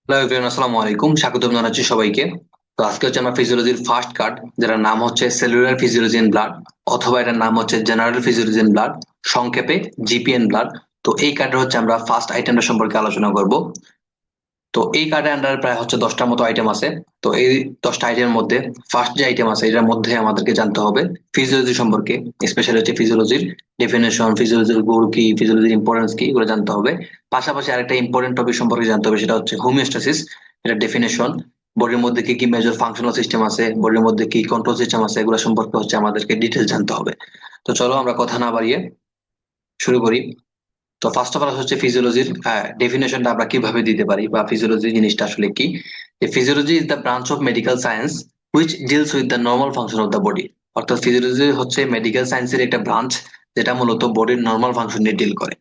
Hello everyone, আসসালামু আলাইকুম। স্বাগতম জানাচ্ছি সবাইকে। তো আজকে হচ্ছে আমরা ফিজিওলজির ফার্স্ট কার্ড, যেটার নাম হচ্ছে সেলুলার ফিজিওলজি ইন ব্লাড, অথবা এটার নাম হচ্ছে জেনারেল ফিজিওলজি ইন ব্লাড, সংক্ষেপে জিপিএন ব্লাড। তো এই কার্ডের হচ্ছে আমরা ফার্স্ট আইটেমটা সম্পর্কে আলোচনা করব। তো এই কার্ডের আন্ডারে প্রায় হচ্ছে 10টার মতো আইটেম আছে। তো এই 10টা আইটেমের মধ্যে ফার্স্ট যে আইটেম আছে এটার মধ্যে আমাদেরকে জানতে হবে ফিজিওলজি সম্পর্কে, স্পেশালি হচ্ছে ফিজিওলজির ডেফিনেশন, ফিজিওলজির গোল কি, ফিজিওলজির ইম্পর্টেন্স কি, এগুলো জানতে হবে। পাশাপাশি আরেকটা ইম্পর্টেন্ট টপিক সম্পর্কে জানতে হবে, সেটা হচ্ছে হোমিওস্ট্যাসিস। এটা ডেফিনেশন, বডির মধ্যে কি কি মেজর ফাংশনাল সিস্টেম আছে, বডির মধ্যে কি কন্ট্রোল সিস্টেম আছে, এগুলো সম্পর্কে হচ্ছে আমাদেরকে ডিটেলস জানতে হবে। তো চলো আমরা কথা না বাড়িয়ে শুরু করি। তো ফার্স্ট অফ অল হচ্ছে ফিজিওলজির ডেফিনেশনটা আমরা কিভাবে দিতে পারি, বা ফিজিওলজি জিনিসটা আসলে কি। Physiology is the branch of medical science which deals with the normal function of the body. অর্থাৎ ফিজিওলজি হচ্ছে মেডিকেল সায়েন্সের একটা ব্রাঞ্চ, যেটা মূলত বডির নর্মাল ফাংশন নিয়ে ডিল করে।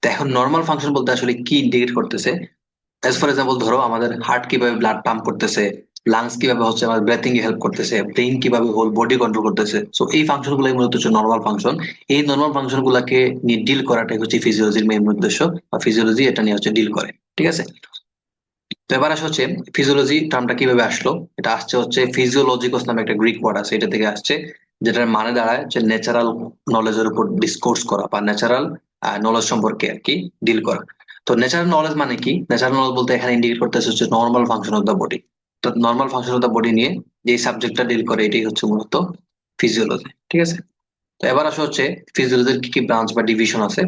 তো এখন নর্মাল ফাংশন বলতে আসলে কি ইন্ডিকেট করতেছে? এজ ফর এক্সাম্পল ধরো, আমাদের হার্ট কিভাবে ব্লাড পাম্প করতেছে, লাংস কিভাবে হচ্ছে আমাদের ব্রেথিং এ হেল্প করতেছে, ব্রেইন কিভাবে হোল বডি কন্ট্রোল করতেছে। সো এই ফাংশন গুলাই মূলত হচ্ছে নর্মাল ফাংশন। এই নর্মাল ফাংশন গুলাকে নিয়ে ডিল করাটাই হচ্ছে ফিজিওলজির মেইন উদ্দেশ্য, বা ফিজিওলজি এটা নিয়ে হচ্ছে ডিল করে। ঠিক আছে। তো এবার আসা হচ্ছে ফিজিওলজি টার্মটা কিভাবে আসলো। এটা আসছে হচ্ছে ফিজিওলজিকস নামে একটা গ্রিক ওয়ার্ড আছে, এটা থেকে আসছে, যেটার মানে দাঁড়ায় যে ন্যাচারাল নলেজের উপর ডিসকোর্স করা, বা ন্যাচারাল নলেজ সম্পর্কে আর কি ডিল করা। তো ন্যাচারাল নলেজ মানে কি? ন্যাচারাল নলেজ বলতে এখানে ইন্ডিকেট করতেছে হচ্ছে normal function of the body. তো normal function of the body নিয়ে যে সাবজেক্টটা ডিল করে এটাই হচ্ছে মূলত ফিজিওলজি। ঠিক আছে। তো এবার আসা হচ্ছে ফিজিওলজির কি কি ব্রাঞ্চ বা ডিভিশন আছে।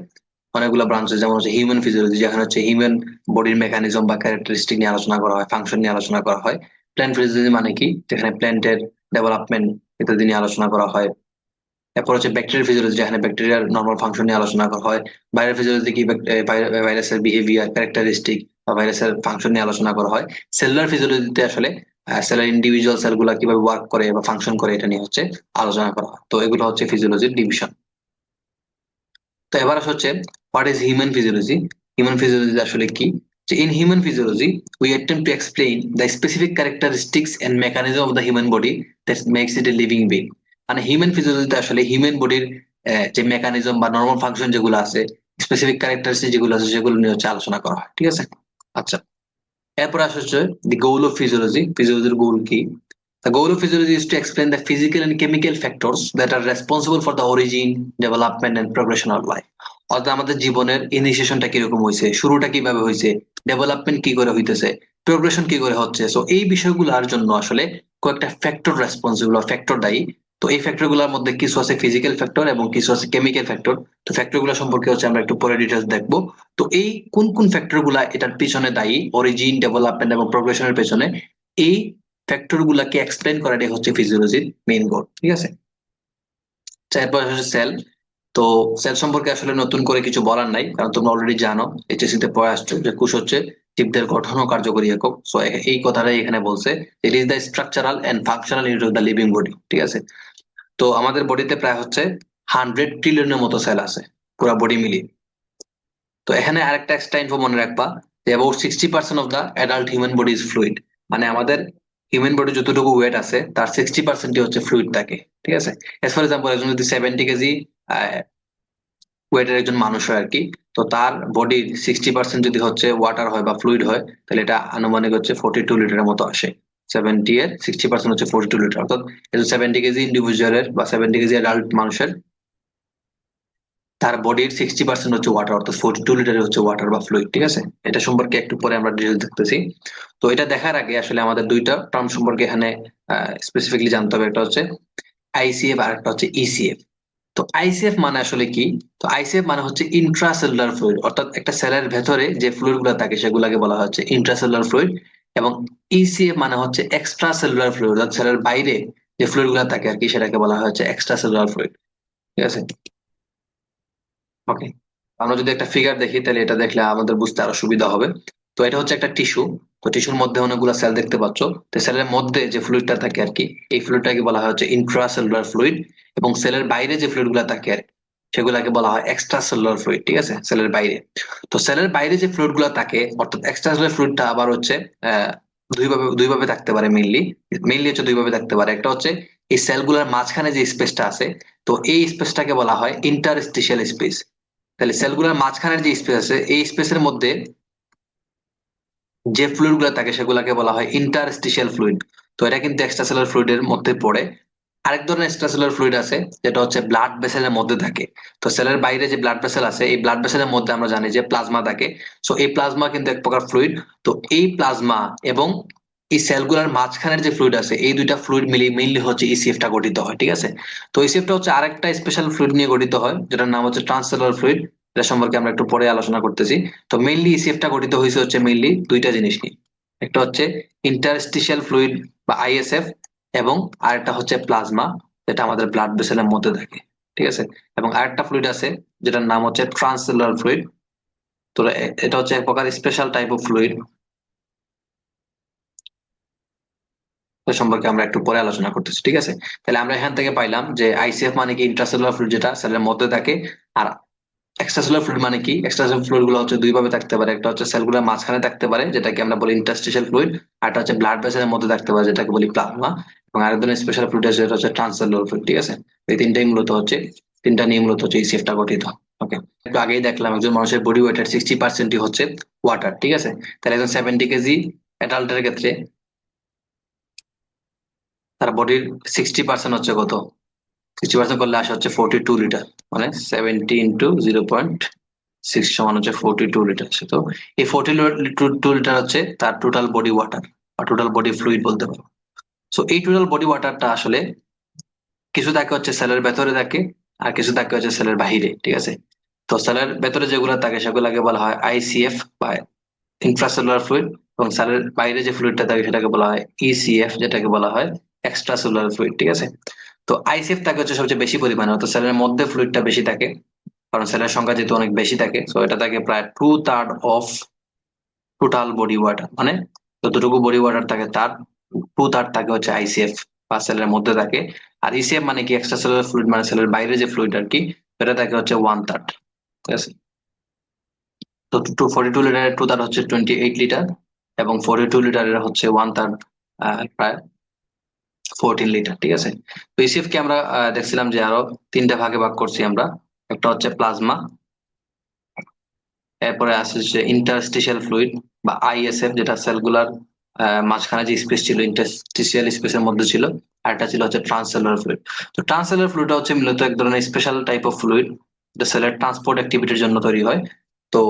অনেকগুলো ব্রাঞ্চ আছে, যেমন হচ্ছে হিউম্যান ফিজিওলজি, যেখানে হচ্ছে হিউম্যান বডির মেকানিজম বা ক্যারেক্টারিস্টিক নিয়ে আলোচনা করা হয়, ফাংশন নিয়ে আলোচনা করা হয়। প্ল্যান্ট ফিজিওলজি মানে কি? যেখানে প্ল্যান্টের ডেভেলপমেন্ট ইত্যাদি নিয়ে আলোচনা করা হয়। এরপর হচ্ছে ব্যাকটেরিয়াল ফিজিওলজি, যেখানে ব্যাকটেরিয়ার নর্মাল ফাংশন নিয়ে আলোচনা করা হয়। ভাইরাল ফিজিওলজি কি? ভাইরাসের বিহেভিয়ার, ক্যারেক্টারিস্টিক বা ভাইরাসের ফাংশন নিয়ে আলোচনা করা হয়। সেলুলার ফিজিওলজিতে আসলে সেলের ইন্ডিভিজুয়াল সেলগুলা কিভাবে ওয়ার্ক করে বা ফাংশন করে, এটা নিয়ে হচ্ছে আলোচনা করা হয়। তো এগুলো হচ্ছে ফিজিওলজির ডিভিশন। তো এবার আসা হচ্ছে what is human physiology. Human physiology আসলে কি? যে in human physiology we attempt to explain the specific characteristics and mechanism of the human body that makes it a living being. মানে হিউম্যান ফিজিওলজিতে আসলে হিউম্যান বডির যে মেকানিজম বা normal function যেগুলো আছে, স্পেসিফিক ক্যারেক্টারিস্টিক যেগুলো আছে, সেগুলো নিয়ে হচ্ছে আলোচনা করা হয়। ঠিক আছে। আচ্ছা, এরপর আসা হচ্ছে দি গোল অফ ফিজিওলজি। ফিজিওলজির গোল কি? The goal of physiology is to explain the physical and chemical factors that are responsible for the origin, development and progression of life. অর্থাৎ আমাদের জীবনের ইনিশিয়েশনটা কিরকম হয়েছে, শুরুটা কিভাবে হয়েছে, ডেভেলপমেন্ট কি করে হইতেছে, প্রোগ্রেশন কি করে হচ্ছে। সো এই বিষয়গুলোর জন্য আসলে কয়েকটা ফ্যাক্টর রেসপন্সিবল, ফ্যাক্টর দায়ী। তো এই ফ্যাক্টর গুলোর মধ্যে কিছু আছে ফিজিক্যাল ফ্যাক্টর এবং কিছু আছে কেমিক্যাল ফ্যাক্টর। তো ফ্যাক্টর গুলো সম্পর্কে হচ্ছে আমরা একটু পরে ডিটেলস দেখবো। তো এই কোন কোন ফ্যাক্টর গুলা এটার পিছনে দায়ী, অরিজিন, ডেভেলপমেন্ট এবং প্রোগ্রেশনের পেছনে, এই ফ্যাক্টর গুলাকে এক্সপ্লেন করাটাই হচ্ছে ফিজিওলজির মেইন গোল। ঠিক আছে। এরপর হচ্ছে সেল। তো সেল সম্পর্কে আসলে নতুন করে কিছু বলার নাই, কারণ তোমরা অলরেডি জানো, এইচএসসি তে পড়ে আসছো যে কোষ হচ্ছে জীবদের গঠন ও কার্যকরী একক। সো এই কথাটাই এখানে বলছে, it is the structural and functional unit of the living body. ঠিক আছে। তো আমাদের বডিতে প্রায় হচ্ছে 100 ট্রিলিয়নের মতো সেল আছে, পুরো বডি মিলিয়ে। তো এখানে আরেকটা এক্সট্রা ইনফো মনে রাখবা, যে about 60% of the adult human body is fluid. মানে আমাদের হিউম্যান বডি যতটুকু ওয়েট আছে তার 60% হচ্ছে ফ্লুইড থাকে। ঠিক আছে। এজ ফর এক্সাম্পল, একজন যদি 70 কেজি ওয়েটের একজন মানুষ হয় আর কি, তো তার বডির 60% যদি হচ্ছে ওয়াটার হয় বা ফ্লুইড হয়, তাহলে এটা আনুমানিক হচ্ছে 42 লিটারের মতো আসে। 70 এর 60% হচ্ছে 42 লিটার। অর্থাৎ 70 কেজি ইন্ডিভিজুয়ালের বা 70 কেজি অ্যাডাল্ট মানুষের, তার বডির 60% হচ্ছে ওয়াটার, অর্থাৎ 42 লিটার হচ্ছে ওয়াটার বা ফ্লুইড। ঠিক আছে। এটা সম্পর্কে একটু পরে আমরা ডিটেল দেখতেছি। তো এটা দেখার আগে আসলে আমাদের দুইটা টার্ম সম্পর্কে এখানে স্পেসিফিকলি জানতে হবে। একটা হচ্ছে আইসিএফ আর একটা হচ্ছে ইসিএফ। তো আইসিএফ মানে আসলে কি? তো আইসিএফ মানে হচ্ছে ইন্ট্রাসেলুলার ফ্লুইড, অর্থাৎ একটা সেলের ভেতরে যে ফ্লুইড গুলো থাকে সেগুলোকে বলা হচ্ছে ইন্ট্রাসেলুলার ফ্লুইড। এবং ইসিএফ মানে হচ্ছে এক্সট্রা সেলুলার ফ্লুইড, অর্থাৎ সেলের বাইরে যে ফ্লুইড গুলো থাকে আর কি, সেটাকে বলা হচ্ছে এক্সট্রা সেলুলার ফ্লুইড। ঠিক আছে। ওকে। আমরা যদি একটা ফিগার দেখি, তাহলে এটা দেখলে আমাদের বুঝতে আরো সুবিধা হবে। তো এটা হচ্ছে একটা টিস্যু। তো টিস্যুর মধ্যে অনেকগুলো সেল দেখতে পাচ্ছ। তো সেলের মধ্যে যে ফ্লুইডটা থাকে আর কি, এই ফ্লুইডটাকে বলা হয় হচ্ছে ইন্ট্রাসেলুলার ফ্লুইড। এবং সেলের বাইরে যে ফ্লুইড গুলো থাকে আর কি, সেগুলাকে বলা হয় এক্সট্রা সেলুলার ফ্লুইড। ঠিক আছে, সেলের বাইরে। তো সেলের বাইরে যে ফ্লুইড গুলো থাকে, অর্থাৎ এক্সট্রা সেলুলার ফ্লুইডটা আবার হচ্ছে আহ দুইভাবে থাকতে পারে মেইনলি। মেইনলি হচ্ছে দুইভাবে থাকতে পারে। একটা হচ্ছে এই সেলগুলোর মাঝখানে যে স্পেসটা আছে, তো এই স্পেসটাকে বলা হয় ইন্টারস্টিশিয়াল স্পেস। তাহলে সেলগুলোর মাঝখানের যে স্পেস আছে, এই স্পেসের মধ্যে যে ফ্লুইড গুলো থাকে সেগুলোকে বলা হয় ইন্টারস্টিশিয়াল ফ্লুইড। তো এটা কিন্তু এক্সট্রাসেলুলার ফ্লুইডের মধ্যে পড়ে। আরেক ধরনের এক্সট্রাসেলুলার ফ্লুইড আছে যেটা হচ্ছে ব্লাড ভেসেলের মধ্যে থাকে। তো সেলের বাইরে যে ব্লাড ভেসেল আছে, এই ব্লাড ভেসেলের মধ্যে আমরা জানি যে প্লাজমা থাকে। সো এই প্লাজমা কিন্তু এক প্রকার ফ্লুইড। তো এই প্লাজমা এবং এই সেলগুলোর মাঝখানের যে ফ্লুইড আছে, এই দুইটা ফ্লুইড মিলিয়ে মেইনলি হচ্ছে ইসিএফ টা গঠিত হয়, ঠিক আছে। তো ইসিএফ টা হচ্ছে আরেকটা স্পেশাল ফ্লুইড নিয়ে গঠিত হয়, যেটার নাম হচ্ছে ট্রান্সসেলুলার ফ্লুইড। এটা সম্পর্কে আমরা একটু পরে আলোচনা করতেছি। তো মেইনলি ইসিএফ টা গঠিত হয়েছে হচ্ছে মেইনলি দুইটা জিনিস নিয়ে। একটা হচ্ছে ইন্টারস্টিশিয়াল ফ্লুইড বা আইএসএফ, এবং আরেকটা হচ্ছে প্লাজমা, যেটা আমাদের ব্লাড ভেসেলের মধ্যে থাকে, ঠিক আছে। এবং আরেকটা ফ্লুইড আছে যেটার নাম হচ্ছে ট্রান্সসেলুলার ফ্লুইড। তো এটা হচ্ছে এক প্রকার স্পেশাল টাইপ অফ ফ্লুইড, সম্পর্কে আমরা একটু পরে আলোচনা করতেছি, ঠিক আছে। তাহলে আমরা এখান থেকে পাইলাম যে আইসিএফ মানে কি ইন্ট্রাসেলুলার ফ্লুইড, যেটা সেলের মধ্যে থাকে। আর এক্সট্রাসেলুলার ফ্লুইড মানে কি, এক্সট্রাসেলুলার ফ্লুইড গুলো হচ্ছে দুই ভাবে থাকতে পারে। একটা হচ্ছে সেলগুলোর মাঝখানে থাকতে পারে, যেটাকে আমরা বলি ইন্টারস্টিশিয়াল ফ্লুইড। আর একটা হচ্ছে ব্লাড ভেসেলের মধ্যে থাকতে পারে, যেটাকে বলি প্লাজমা। এবং আরেক ধরনের স্পেশাল ফ্লুইড আছে যেটা হচ্ছে ট্রান্সসেলুলার ফ্লুইড, ঠিক আছে। এই তিনটাই মূলত হচ্ছে, তিনটা নিয়ে মূলত হচ্ছে ইসিএফ টা গঠিত। ওকে, একটু আগেই দেখলাম একজন মানুষের বডি ওয়েটের 60% হচ্ছে ওয়াটার, ঠিক আছে। তাহলে একজন 70 কেজি অ্যাডাল্টের ক্ষেত্রে তার বডির 60% হচ্ছে কত? 60% করলে আসে হচ্ছে 42 লিটার। মানে 70 × 0.6 সমান হচ্ছে 42 লিটার। তো এই 42 লিটার হচ্ছে তার টোটাল বডি ওয়াটার বা টোটাল বডি ফ্লুইড বলতে পারো। সো এই টোটাল বডি ওয়াটারটা আসলে কিছু থাকে হচ্ছে সেলের ভেতরে থাকে, আর কিছু থাকে হচ্ছে সেলের বাহিরে, ঠিক আছে। তো সেলের ভেতরে যেগুলো থাকে সেগুলোকে বলা হয় আইসিএফ বা ইন্ট্রাসেলুলার ফ্লুইড। এবং সেলের বাইরে যে ফ্লুইডটা থাকে সেটাকে বলা হয় ইসিএফ, যেটাকে বলা হয় এক্সট্রা সেলুলার ফ্লুইড, ঠিক আছে। তো আইসিএফ থাকে হচ্ছে সবচেয়ে বেশি পরিমাণে, অর্থাৎ সেলের মধ্যে ফ্লুইডটা বেশি থাকে। কারণ সেলের সংখ্যা যেহেতু অনেক বেশি থাকে, সো এটা থাকে প্রায় 2/3 অফ টোটাল বডি ওয়াটার। মানে যতটুকু বডি ওয়াটার থাকে তার 2/3 থাকে হচ্ছে আইসিএফ বা সেলের মধ্যে থাকে। আর ইসিএফ মানে কি, এক্সট্রা সেলুলার ফ্লুইড, মানে সেলের বাইরে যে ফ্লুইড আর কি, সেটা থাকে হচ্ছে 1/3, ঠিক আছে। তো 42 লিটারের 2/3 হচ্ছে 28 লিটার, এবং 42 লিটারের হচ্ছে 1/3 প্রায় 14 লিটার, ঠিক আছে। তো ইসিএফ কে আমরা দেখছিলাম যে আরো তিনটা ভাগে ভাগ করছি আমরা। একটা হচ্ছে প্লাজমা, এরপরে আছে যে ইন্টারস্টিশিয়াল ফ্লুইড বা আইএসএফ, যেটা সেলগুলার মাঝখানে যে স্পেস ছিল, ইন্টারস্টিশিয়াল স্পেসের মধ্যে ছিল। আর একটা ছিল হচ্ছে ট্রান্সসেলুলার ফ্লুইড। তো ট্রান্সসেলুলার ফ্লুইডটা হচ্ছে মূলত এক ধরনের স্পেশাল টাইপ অফ ফ্লুইড, যেটা সেলের ট্রান্সপোর্ট অ্যাক্টিভিটির জন্য তৈরি হয়। তো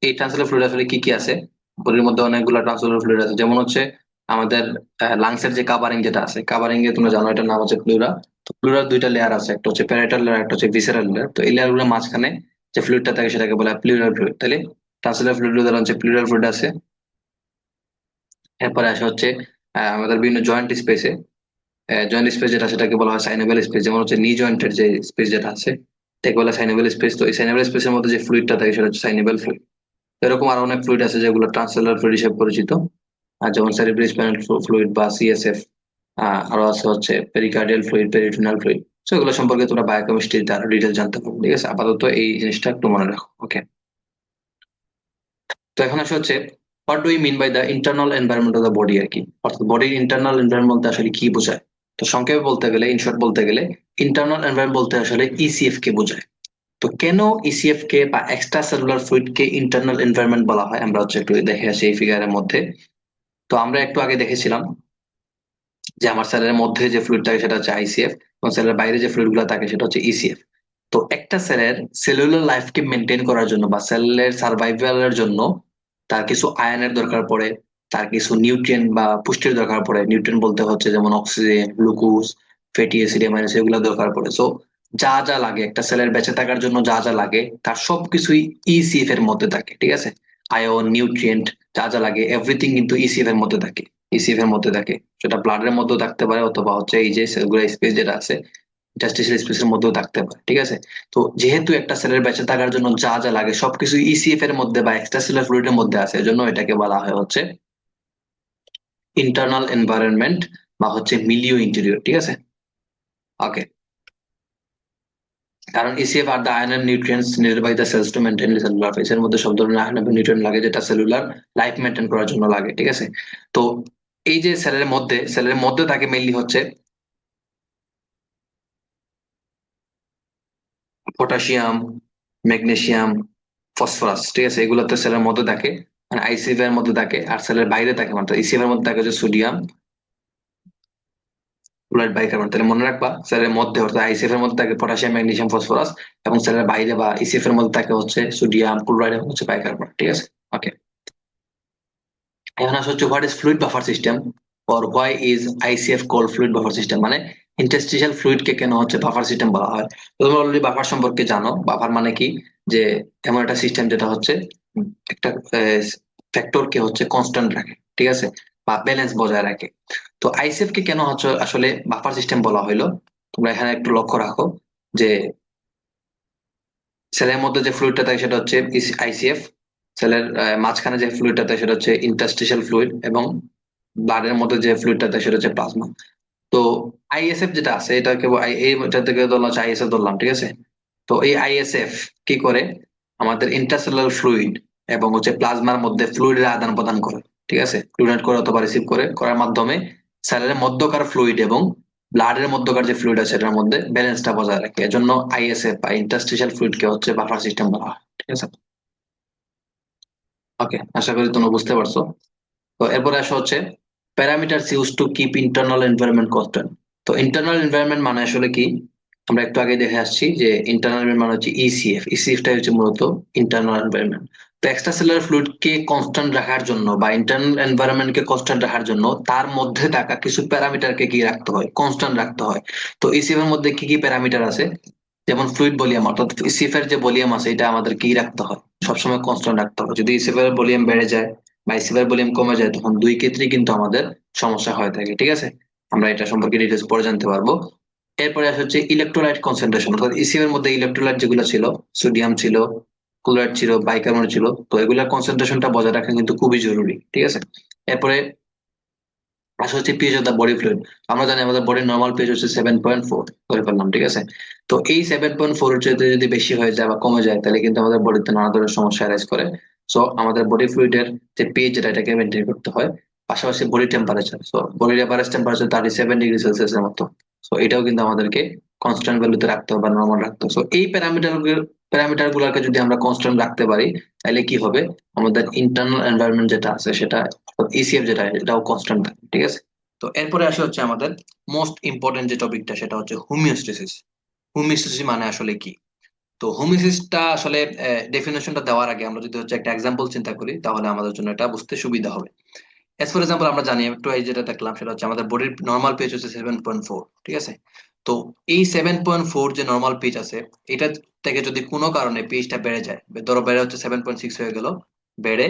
এই ট্রান্সসেলুলার ফ্লুইড আসলে কি কি আছে? বডির মধ্যে অনেকগুলো ট্রান্সসেলুলার ফ্লুইড আছে, যেমন হচ্ছে আমাদের লাংস এর যে কাভারিং যেটা আছে, কাভারিং এ তোমরা জানো এটার নাম হচ্ছে প্লুরা। তো প্লুরার দুইটা লেয়ার আছে, একটা হচ্ছে প্যারাইটাল লেয়ার, একটা হচ্ছে ভিসেরাল লেয়ার। তো এই লেয়ার গুলোর মাঝখানে যে ফ্লুইডটা থাকে সেটাকে বলা হয় প্লুরাল ফ্লুইড। তাহলে ট্রান্সলেট ফ্লুইড উদাহরণ হচ্ছে প্লুরাল ফ্লুইড আছে। এরপরে আসে হচ্ছে আমাদের বিভিন্ন জয়েন্ট স্পেসে, জয়েন্ট স্পেস যেটা সেটাকে বলা হয় সাইনোভিয়াল স্পেস। যেমন হচ্ছে নি জয়েন্টের যে স্পেস যেটা আছে, এটাকে বলা হয় সাইনোভিয়াল স্পেস। তো এই সাইনোভিয়াল স্পেসের মধ্যে যে ফ্লুইডটা থাকে সেটা হচ্ছে সাইনোভিয়াল ফ্লুইড। এরকম আরো অনেক ফ্লুইড আছে যেগুলো ট্রান্সসেলুলার ফ্লুইড হিসেবে পরিচিত, আর যেমন সেরিব্রোস্পাইনাল ফ্লুইড বা সিএসএফ। আরো আছে হচ্ছে পেরিকার্ডিয়াল ফ্লুইড, পেরিটোনিয়াল ফ্লুইড। তো এগুলো সম্পর্কে তোমরা বায়োকেমিস্ট্রিতে আরো ডিটেল জানতে পারবে, ঠিক আছে। আপাতত এই জিনিসটা একটু মনে রাখো, ওকে। তো এখন আসলে হচ্ছে what do you mean by the internal environment of the body আর কি, অর্থাৎ বডির ইন্টারনাল এনভায়রনমেন্ট বলতে আসলে কি বোঝায়। তো সংক্ষেপে বলতে গেলে, ইন শর্ট বলতে গেলে, ইন্টারনাল এনভায়রনমেন্ট বলতে আসলে ইসিএফ কে বোঝায়। তো কেন ইসিএফ কে বা এক্সট্রা সেলুলার ফ্লুইড কে ইন্টারনাল এনভায়রনমেন্ট বলা হয়, আমরা হচ্ছে একটু দেখে আসি এই ফিগারের মধ্যে। তো আমরা একটু আগে দেখেছিলাম যে আমার সেলের মধ্যে যে ফ্লুইড থাকে সেটা হচ্ছে আইসিএফ, এবং সেলের বাইরে যে ফ্লুইড গুলো থাকে সেটা হচ্ছে ইসিএফ। তো একটা সেলের সেলুলার লাইফকে মেনটেন করার জন্য বা সেলের সার্ভাইভালের জন্য তার কিছু আয়নের দরকার পড়ে, তার কিছু নিউট্রিয়েন্ট বা পুষ্টির দরকার পড়ে। নিউট্রিয়েন্ট বলতে হচ্ছে যেমন oxygen, glucose, fatty acid, amino acid, এগুলো দরকার পড়ে। সো যা যা লাগে একটা সেলের বেঁচে থাকার জন্য, যা যা লাগে তার সবকিছুই ইসিএফ এর মধ্যে থাকে, ঠিক আছে। আয়ন, নিউট্রিয়েন্ট, যা যা লাগে এভরিথিং কিন্তু ইসিএফ এর মধ্যে থাকে, ইসিএফ এর মধ্যে থাকে। সেটা ব্লাডের মধ্যেও থাকতে পারে, অথবা হচ্ছে এই যে সেলগুলার স্পেস যেটা আছে, ইন্টারস্টিশিয়াল স্পেসের মধ্যেও থাকতে পারে, ঠিক আছে। তো যেহেতু একটা সেলের বেঁচে থাকার জন্য যা যা লাগে সবকিছু ইসিএফ এর মধ্যে বা এক্সট্রাসেলুলার ফ্লুইডের মধ্যে আছে, এজন্য এটাকে বলা হয় হচ্ছে ইন্টারনাল এনভায়রনমেন্ট বা হচ্ছে মিলিও ইন্টেরিয়র, ঠিক আছে। ওকে, কারণ ইসিএফ আর the iron and nutrients needed by the cells to maintain cellular life, এর মধ্যে সব ধরনের আয়রন এবং নিউট্রিয়েন্ট লাগে যেটা সেলুলার লাইফ মেইনটেইন করার জন্য লাগে, ঠিক আছে। তো এই যে সেলের মধ্যে থাকে মেইনলি হচ্ছে পটাশিয়াম, ম্যাগনেসিয়াম, ফসফরাস, ঠিক আছে। এগুলো তো সেলের মধ্যে থাকে। মানে আইসিএফ এর মধ্যে থাকে, আর সেলের বাইরে থাকে মানে ইসিএফ এর মধ্যে থাকে হচ্ছে সোডিয়াম ক্লোরাইড বাইকার্বনেট। তাহলে মনে রাখবা সেলের মধ্যে অর্থাৎ আইসিএফ এর মধ্যে থাকে পটাশিয়াম ম্যাগনেসিয়াম ফসফরাস, এবং সেলের বাইরে বা ইসিএফ এর মধ্যে থাকে হচ্ছে সোডিয়াম ক্লোরাইড এবং হচ্ছে বাইকার্বনেট। ঠিক আছে, ওকে। এখন আসা হচ্ছে what is fluid buffer system, or why is ICF call fluid buffer system, মানে ইন্টারস্টিশিয়াল ফ্লুইড কে কেন হচ্ছে বাফার সিস্টেম বলা হয়। তো তোমরা অলরেডি বাফার সম্পর্কে জানো। বাফার মানে কি, যে এমন একটা সিস্টেম যেটা হচ্ছে একটা ফ্যাক্টর কে হচ্ছে কনস্ট্যান্ট রাখে, ঠিক আছে, বা ব্যালেন্স বজায় রাখে। তো আইসিএফ কে কেন হচ্ছে আসলে বাফার সিস্টেম বলা হইলো, তোমরা এখানে একটু লক্ষ্য রাখো যে সেলের মধ্যে যে ফ্লুইডটা থাকে সেটা হচ্ছে আইসিএফ, সেলের মাঝখানে যে ফ্লুইডটা থাকে সেটা হচ্ছে ইন্টারস্টিশিয়াল ফ্লুইড, এবং ব্লাডের মধ্যে যে ফ্লুইডটা থাকে সেটা হচ্ছে প্লাজমা। তো আইএসএফ যেটা আছে এটাকে এটা থেকে ধরলাম হচ্ছে আইএসএফ ধরলাম, ঠিক আছে। তো এই আইএসএফ কি করে, আমাদের ইন্টারসেলুলার ফ্লুইড এবং হচ্ছে প্লাজমার মধ্যে ফ্লুইডের আদান প্রদান করে, ঠিক আছে, ফ্লুইড করে অথবা রিসিভ করে, করার মাধ্যমে সেলের মধ্যকার ফ্লুইড এবং ব্লাডের মধ্যকার যে ফ্লুইড আছে এটার মধ্যে ব্যালেন্সটা বজায় রাখে। এজন্য আইএসএফ বা ইন্টারস্টিশিয়াল ফ্লুইড কে হচ্ছে বাফার সিস্টেম বলা হয়, ঠিক আছে। ওকে, আশা করি তোমরা বুঝতে পারছো। তো এরপরে আসা হচ্ছে parameters use to keep internal environment constant. তো ইন্টারনাল এনভায়রনমেন্ট মানে আসলে কি, আমরা একটু আগে দেখে আসছি যে ইন্টারনাল এনভায়রনমেন্ট মানে হচ্ছে ইসিএফ, ইসিএফটাই হচ্ছে মূলত ইন্টারনাল এনভায়রনমেন্ট। তো এক্সট্রাসেলুলার ফ্লুইড কে কনস্ট্যান্ট রাখার জন্য বা ইন্টারনাল এনভায়রনমেন্ট কে কনস্ট্যান্ট রাখার জন্য তার মধ্যে থাকা কিছু প্যারামিটারকে কি রাখতে হয়, কনস্ট্যান্ট রাখতে হয়। তো ইসিএফ এর মধ্যে কি কি প্যারামিটার আছে, যেমন ফ্লুইড ভলিউম, অর্থাৎ ইসিএফ এর যে ভলিউম আছে এটা আমাদের কি রাখতে হয়, সবসময় কনস্ট্যান্ট রাখতে হবে। যদি ইসিএফ এর ভলিউম বেড়ে যায় বা ইসিএফ এর ভলিউম কমে যায় তখন দুই ক্ষেত্রেই কিন্তু আমাদের সমস্যা হয়ে থাকে, ঠিক আছে। আমরা এটা সম্পর্কে ডিটেলস পরে জানতে পারবো। এরপরে আসে হচ্ছে ইলেকট্রোলাইট কনসেন্ট্রেশন, অর্থাৎ ইসিএফ এর মধ্যে ইলেকট্রোলাইট যেগুলো ছিল, সোডিয়াম ছিল, ক্লোরাইড ছিল, বাইকার্বনেট ছিল, তো এগুলোর কনসেন্ট্রেশনটা বজায় রাখা কিন্তু খুবই জরুরি, ঠিক আছে। এরপরে আসলে হচ্ছে pH of the body fluid. আমরা জানি আমাদের বডির নর্মাল পিএইচ হচ্ছে 7.4 ধরে ফেললাম, ঠিক আছে। তো এই 7.4 চেয়ে যদি বেশি হয়ে যায় বা কমে যায় তাহলে কিন্তু আমাদের বডিতে নানা ধরনের সমস্যা অ্যারাইজ করে। সো আমাদের বডি ফ্লুইডের যে পিএইচ যেটা এটাকে মেনটেন করতে হয়। পাশাপাশি body temperature, so body average temperature 37 degree Celsius এর মতো। সো এটাও কিন্তু আমাদেরকে কনস্ট্যান্ট ভ্যালুতে রাখতে হবে বা নর্মাল রাখতে হবে। সো এই প্যারামিটার গুলোকে যদি আমরা কনস্ট্যান্ট রাখতে পারি তাহলে কি হবে, আমাদের ইন্টারনাল এনভায়রনমেন্ট যেটা আছে সেটা, ইসিএফ যেটা এটাও কনস্ট্যান্ট থাকে, ঠিক আছে। তো এরপরে আসে হচ্ছে আমাদের মোস্ট ইম্পর্টেন্ট যে টপিকটা সেটা হচ্ছে হোমিওস্টেসিস। হোমিওস্টেসিস মানে আসলে কি। তো হোমিওস্টেসিসটা আসলে ডেফিনেশনটা দেওয়ার আগে আমরা যদি হচ্ছে একটা এক্সাম্পল চিন্তা করি তাহলে আমাদের জন্য এটা বুঝতে সুবিধা হবে। এজ ফর এক্সাম্পল আমরা জানি একটু এই যেটা দেখলাম সেটা হচ্ছে আমাদের বডির নর্মাল পিএইচ হচ্ছে 7.4, ঠিক আছে। তো এই 7.4 যে নর্মাল পিএইচ আছে এটা থেকে যদি কোনো কারণে পিএইচটা বেড়ে যায়, ধরো বেড়ে হচ্ছে 7.6 হয়ে গেল, বেড়ে,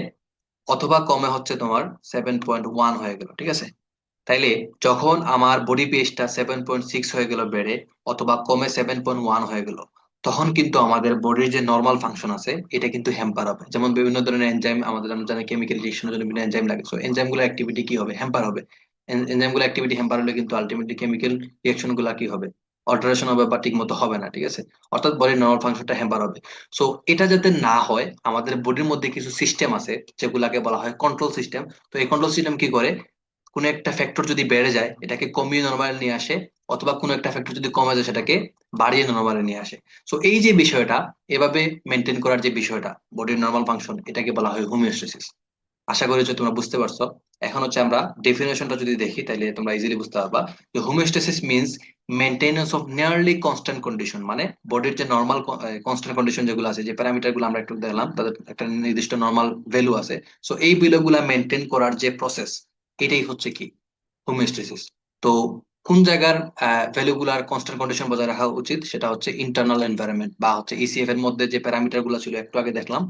অথবা কমে হচ্ছে তোমার 7.1 হয়ে গেল, ঠিক আছে। তাইলে যখন আমার বডি পেজটা 7.6 হয়ে গেল বেড়ে, অথবা কমে 7.1 হয়ে গেল, তখন কিন্তু আমাদের বডির যে নর্মাল ফাংশন আছে এটা কিন্তু হ্যাম্পার হবে। যেমন বিভিন্ন ধরনের এনজাইম আমাদের, আমরা জানি কেমিক্যাল রিয়েকশনের জন্য বিভিন্ন এনজাইম লাগে, সো এনজাইম গুলো অ্যাক্টিভিটি কি হবে, হ্যাম্পার হবে। এনজাইম গুলো অ্যাক্টিভিটি হ্যাম্পার হলে কিন্তু আলটিমেটলি কেমিক্যাল রিয়েকশন গুলা কি হবে, অল্টারেশন হবে বা ঠিক মতো হবে না, ঠিক আছে। অর্থাৎ বডির নর্মাল ফাংশনটা হ্যাম্পার হবে। সো এটা যাতে না হয় আমাদের বডির মধ্যে কিছু সিস্টেম আছে যেগুলাকে বলা হয় কন্ট্রোল সিস্টেম। তো এই কন্ট্রোল সিস্টেম কি করে, কোনো একটা ফ্যাক্টর যদি বেড়ে যায় এটাকে কমিয়ে নরমাল নিয়ে আসে, অথবা কোনো একটা ফ্যাক্টর যদি কমে যায় সেটাকে বাড়িয়ে নরমালে নিয়ে আসে। সো এই যে বিষয়টা, এভাবে মেনটেন করার যে বিষয়টা বডির নর্মাল ফাংশন, এটাকে বলা হয় হোমিওস্টেসিস। আশা করি যে তোমরা বুঝতে পারছো। এখন হচ্ছে আমরা ডেফিনেশনটা যদি দেখি তাহলে তোমরা ইজিলি বুঝতে পারবা যে homeostasis means maintenance of nearly constant condition, মানে বডির যে নর্মাল কনস্ট্যান্ট কন্ডিশন যেগুলো আছে, যে প্যারামিটার গুলো আমরা একটু দেখলাম তাদের একটা নির্দিষ্ট নর্মাল ভ্যালু আছে। সো এই ভ্যালু গুলা মেনটেন করার যে প্রসেস, এটাই হচ্ছে কি হোমিওস্টেসিস। তো কোন জায়গার ভ্যালু গুলার কনস্ট্যান্ট কন্ডিশন বজায় রাখা উচিত সেটা হচ্ছে ইন্টারনাল এনভায়রনমেন্ট বা হচ্ছে ইসিএফ এর মধ্যে যে প্যারামিটার গুলো ছিল একটু আগে দেখলাম,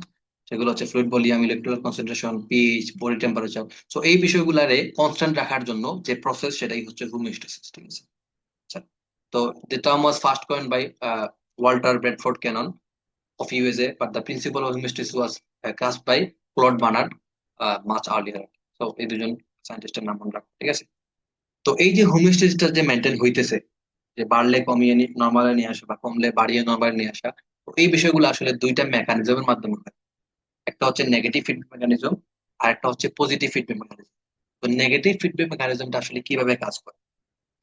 সেগুলো হচ্ছে fluid volume, electrolyte concentration, pH, body temperature. So এই বিষয়গুলারে কনস্ট্যান্ট রাখার জন্য যে প্রসেস সেটাই হচ্ছে হোমিওস্টেসিস, ঠিক আছে। আচ্ছা, তো the term was first coined by Walter Bradford Cannon of USA, but the principle of homeostasis was grasped by Claude Bernard much earlier. So এই দুজন সায়েন্টিস্টের নাম মনে রাখো, ঠিক আছে। তো এই যে হোমিওস্টেসিসটা যে মেনটেন হইতেছে, যে বাড়লে কমিয়ে নর্মালে নিয়ে আসা বা কমলে বাড়িয়ে নর্মালে নিয়ে আসা, তো এই বিষয়গুলো আসলে দুইটা মেকানিজমের মাধ্যমে হয়। একটা হচ্ছে নেগেটিভ ফিডব্যাক মেকানিজম, আর একটা হচ্ছে পজিটিভ ফিডব্যাক মেকানিজম। তো নেগেটিভ ফিডব্যাক মেকানিজমটা আসলে কিভাবে কাজ করে,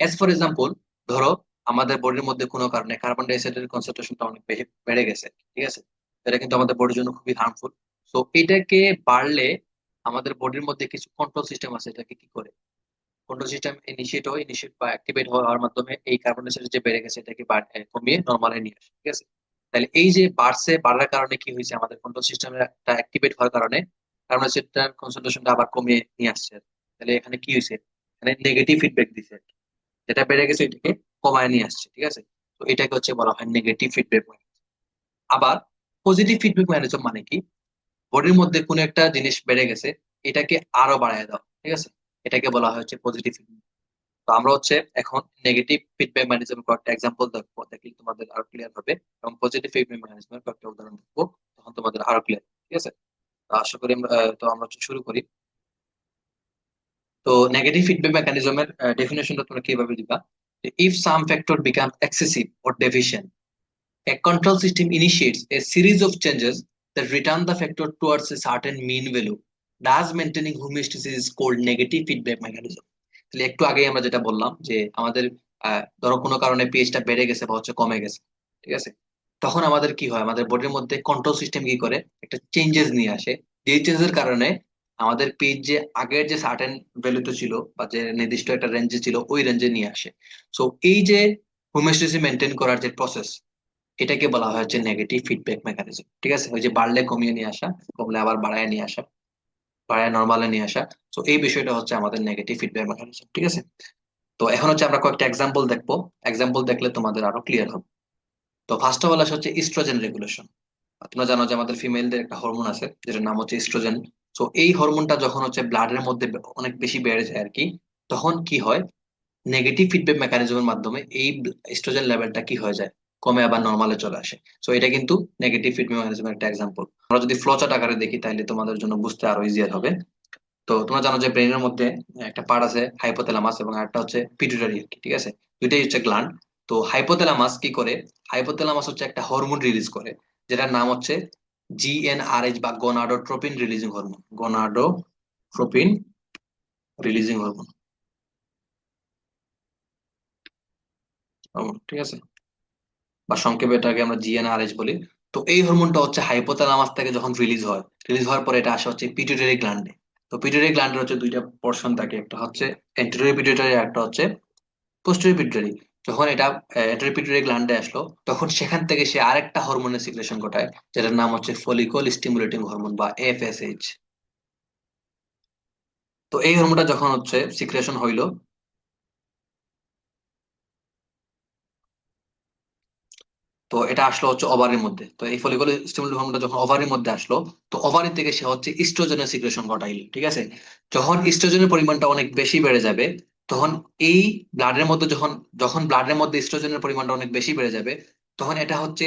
এজ ফর এক্সাম্পল, ধরো আমাদের বডির মধ্যে কোনো কারণে কার্বন ডাই অক্সাইডের কনসেন্ট্রেশনটা অনেক বেশি বেড়ে গেছে, ঠিক আছে। এটা কিন্তু আমাদের বডির জন্য খুবই হার্মফুল। তো এটাকে বাড়লে আমাদের বডির মধ্যে কিছু কন্ট্রোল সিস্টেম আছে, এটাকে কি করে কন্ট্রোল সিস্টেম ইনিশিয়েট বা অ্যাক্টিভেট হওয়ার মাধ্যমে এই কার্বন ডাইঅক্সাইড যে বেড়ে গেছে এটাকে কমিয়ে নরমালে নিয়ে আসে, ঠিক আছে। তাহলে এই যে বাড়ার কারণে কি হয়েছে, আমাদের কন্ট্রোল সিস্টেমের একটা অ্যাক্টিভেট হওয়ার কারণে কার্বন ডাইঅক্সাইডটার কনসেন্ট্রেশনটা আবার কমিয়ে নিয়ে আসছে। তাহলে এখানে কি হয়েছে, এখানে নেগেটিভ ফিডব্যাক দিছে, যেটা বেড়ে গেছে এটাকে কমায় নিয়ে আসছে, ঠিক আছে। তো এটাকে হচ্ছে বলা হয় নেগেটিভ ফিডব্যাক। আবার পজিটিভ ফিডব্যাক ম্যানেজম মানে কি, বডির মধ্যে কোনো একটা জিনিস বেড়ে গেছে, এটাকে আরো বাড়ায় দাও, ঠিক আছে, এটাকে বলা হয় হচ্ছে পজিটিভ ফিডব্যাক। তো আমরা হচ্ছে এখন নেগেটিভ ফিডব্যাক ম্যানেজমেন্ট কয়েকটা এক্সাম্পল দেখবো, দেখলে তোমাদের আরো ক্লিয়ার হবে, এবং পজিটিভ ফিডব্যাক ম্যানেজমেন্ট কয়েকটা উদাহরণ দেখবো, তখন তোমাদের আরো ক্লিয়ার, ঠিক আছে। তো আশা করি তো আমরা হচ্ছে শুরু করি। তো নেগেটিভ ফিডব্যাক মেকানিজমের ডেফিনেশনটা তোমরা কিভাবে দিবা, if some factor become excessive or deficient, a control system initiates a series of changes that return the factor towards a certain mean value. Thus, maintaining homeostasis is called negative feedback mechanism. তাহলে একটু আগেই আমরা যেটা বললাম যে আমাদের ধরো কোনো কারণে পিএইচটা বেড়ে গেছে বা হচ্ছে কমে গেছে, ঠিক আছে, তখন আমাদের কি হয়, আমাদের বডির মধ্যে কন্ট্রোল সিস্টেম কি করে, একটা চেঞ্জেস নিয়ে আসে, যে চেঞ্জের কারণে আমাদের পিএইচ যে আগের যে সার্টেন ভ্যালুতে ছিল বা যে নির্দিষ্ট একটা রেঞ্জে ছিল ওই রেঞ্জে নিয়ে আসে। সো এই যে হোমিওস্টেসিস মেনটেন করার যে প্রসেস, এটাকে বলা হয় হচ্ছে নেগেটিভ ফিডব্যাক মেকানিজম, ঠিক আছে। ওই যে বাড়লে কমিয়ে নিয়ে আসা, কমলে আবার বাড়ায় নিয়ে আসা, বাড়ায় নর্মালে নিয়ে আসা। তো এই বিষয়টা হচ্ছে আমাদের নেগেটিভ ফিডব্যাক মেকানিজম, ঠিক আছে। তো এখন হচ্ছে আমরা কয়েকটা এক্সাম্পল দেখবো, এক্সাম্পল দেখলে তোমাদের আরো ক্লিয়ার হবে। তো ফার্স্ট অফ অল আসে হচ্ছে ইস্ট্রোজেন রেগুলেশন। তোমরা জানো যে আমাদের ফিমেলদের একটা হরমোন আছে যেটার নাম হচ্ছে ইস্ট্রোজেন। তো এই হরমোনটা যখন হচ্ছে ব্লাডের মধ্যে অনেক বেশি বেড়ে যায় আর কি, তখন কি হয়, নেগেটিভ ফিডব্যাক মেকানিজমের মাধ্যমে এই এস্ট্রোজেন লেভেলটা কি হয়ে যায়, কমে আবার নর্মালে চলে আসে। সো এটা কিন্তু নেগেটিভ ফিডব্যাক মেকানিজমের একটা এক্সাম্পল। আমরা যদি ফ্লোচার্ট আকারে দেখি তাহলে তোমাদের জন্য বুঝতে আরো ইজিয়ার হবে। তো তোমরা জানো যে ব্রেনের মধ্যে একটা পার্ট আছে হাইপোথ্যালামাস এবং একটা হচ্ছে পিটুইটারি, ঠিক আছে, দুইটাই হচ্ছে গ্ল্যান্ড। তো হাইপোথ্যালামাস কি করে, হাইপোথ্যালামাস হচ্ছে একটা হরমোন রিলিজ করে, যেটার নাম হচ্ছে জিএনআরএইচ বা গনাডোট্রোপিন রিলিজিং হরমোন, গনাডোট্রোপিন রিলিজিং হরমোন, ঠিক আছে, বা সংক্ষেপে এটাকে আমরা জিএনআরএইচ বলি। তো এই হরমোনটা হচ্ছে হাইপোথ্যালামাস থেকে যখন রিলিজ হয়, রিলিজ হওয়ার পরে এটা আসে হচ্ছে পিটুইটারি গ্ল্যান্ডে। তো পিটুইটারি গ্ল্যান্ডের হচ্ছে দুইটা পোর্শন থাকে, একটা হচ্ছে এন্টেরিয়র পিটুইটারি, একটা হচ্ছে পোস্টেরিয়র পিটুইটারি। যখন এটা এন্টেরিয়র পিটুইটারি গ্ল্যান্ডে আসলো, তখন সেখান থেকে সে আরেকটা হরমোনের সিক্রেশন ঘটায়, যেটার নাম হচ্ছে ফলিকল স্টিমুলেটিং হরমোন বা এফএসএইচ। তো এই হরমোনটা যখন হচ্ছে সিক্রেশন হইলো, তো এটা আসলো হচ্ছে ওভারির মধ্যে। তো এই ফলিকুলার স্টিমুলেটিং হরমোনটা যখন ওভারির মধ্যে আসলো, তো ওভারি থেকে সে হচ্ছে ইস্ট্রোজেনের সিক্রেশন ঘটাইলো, ঠিক আছে। যখন ইস্ট্রোজেনের পরিমাণটা অনেক বেশি বেড়ে যাবে, তখন এই ব্লাডের মধ্যে যখন যখন ব্লাডের মধ্যে ইস্ট্রোজেনের পরিমাণটা অনেক বেশি বেড়ে যাবে, তখন এটা হচ্ছে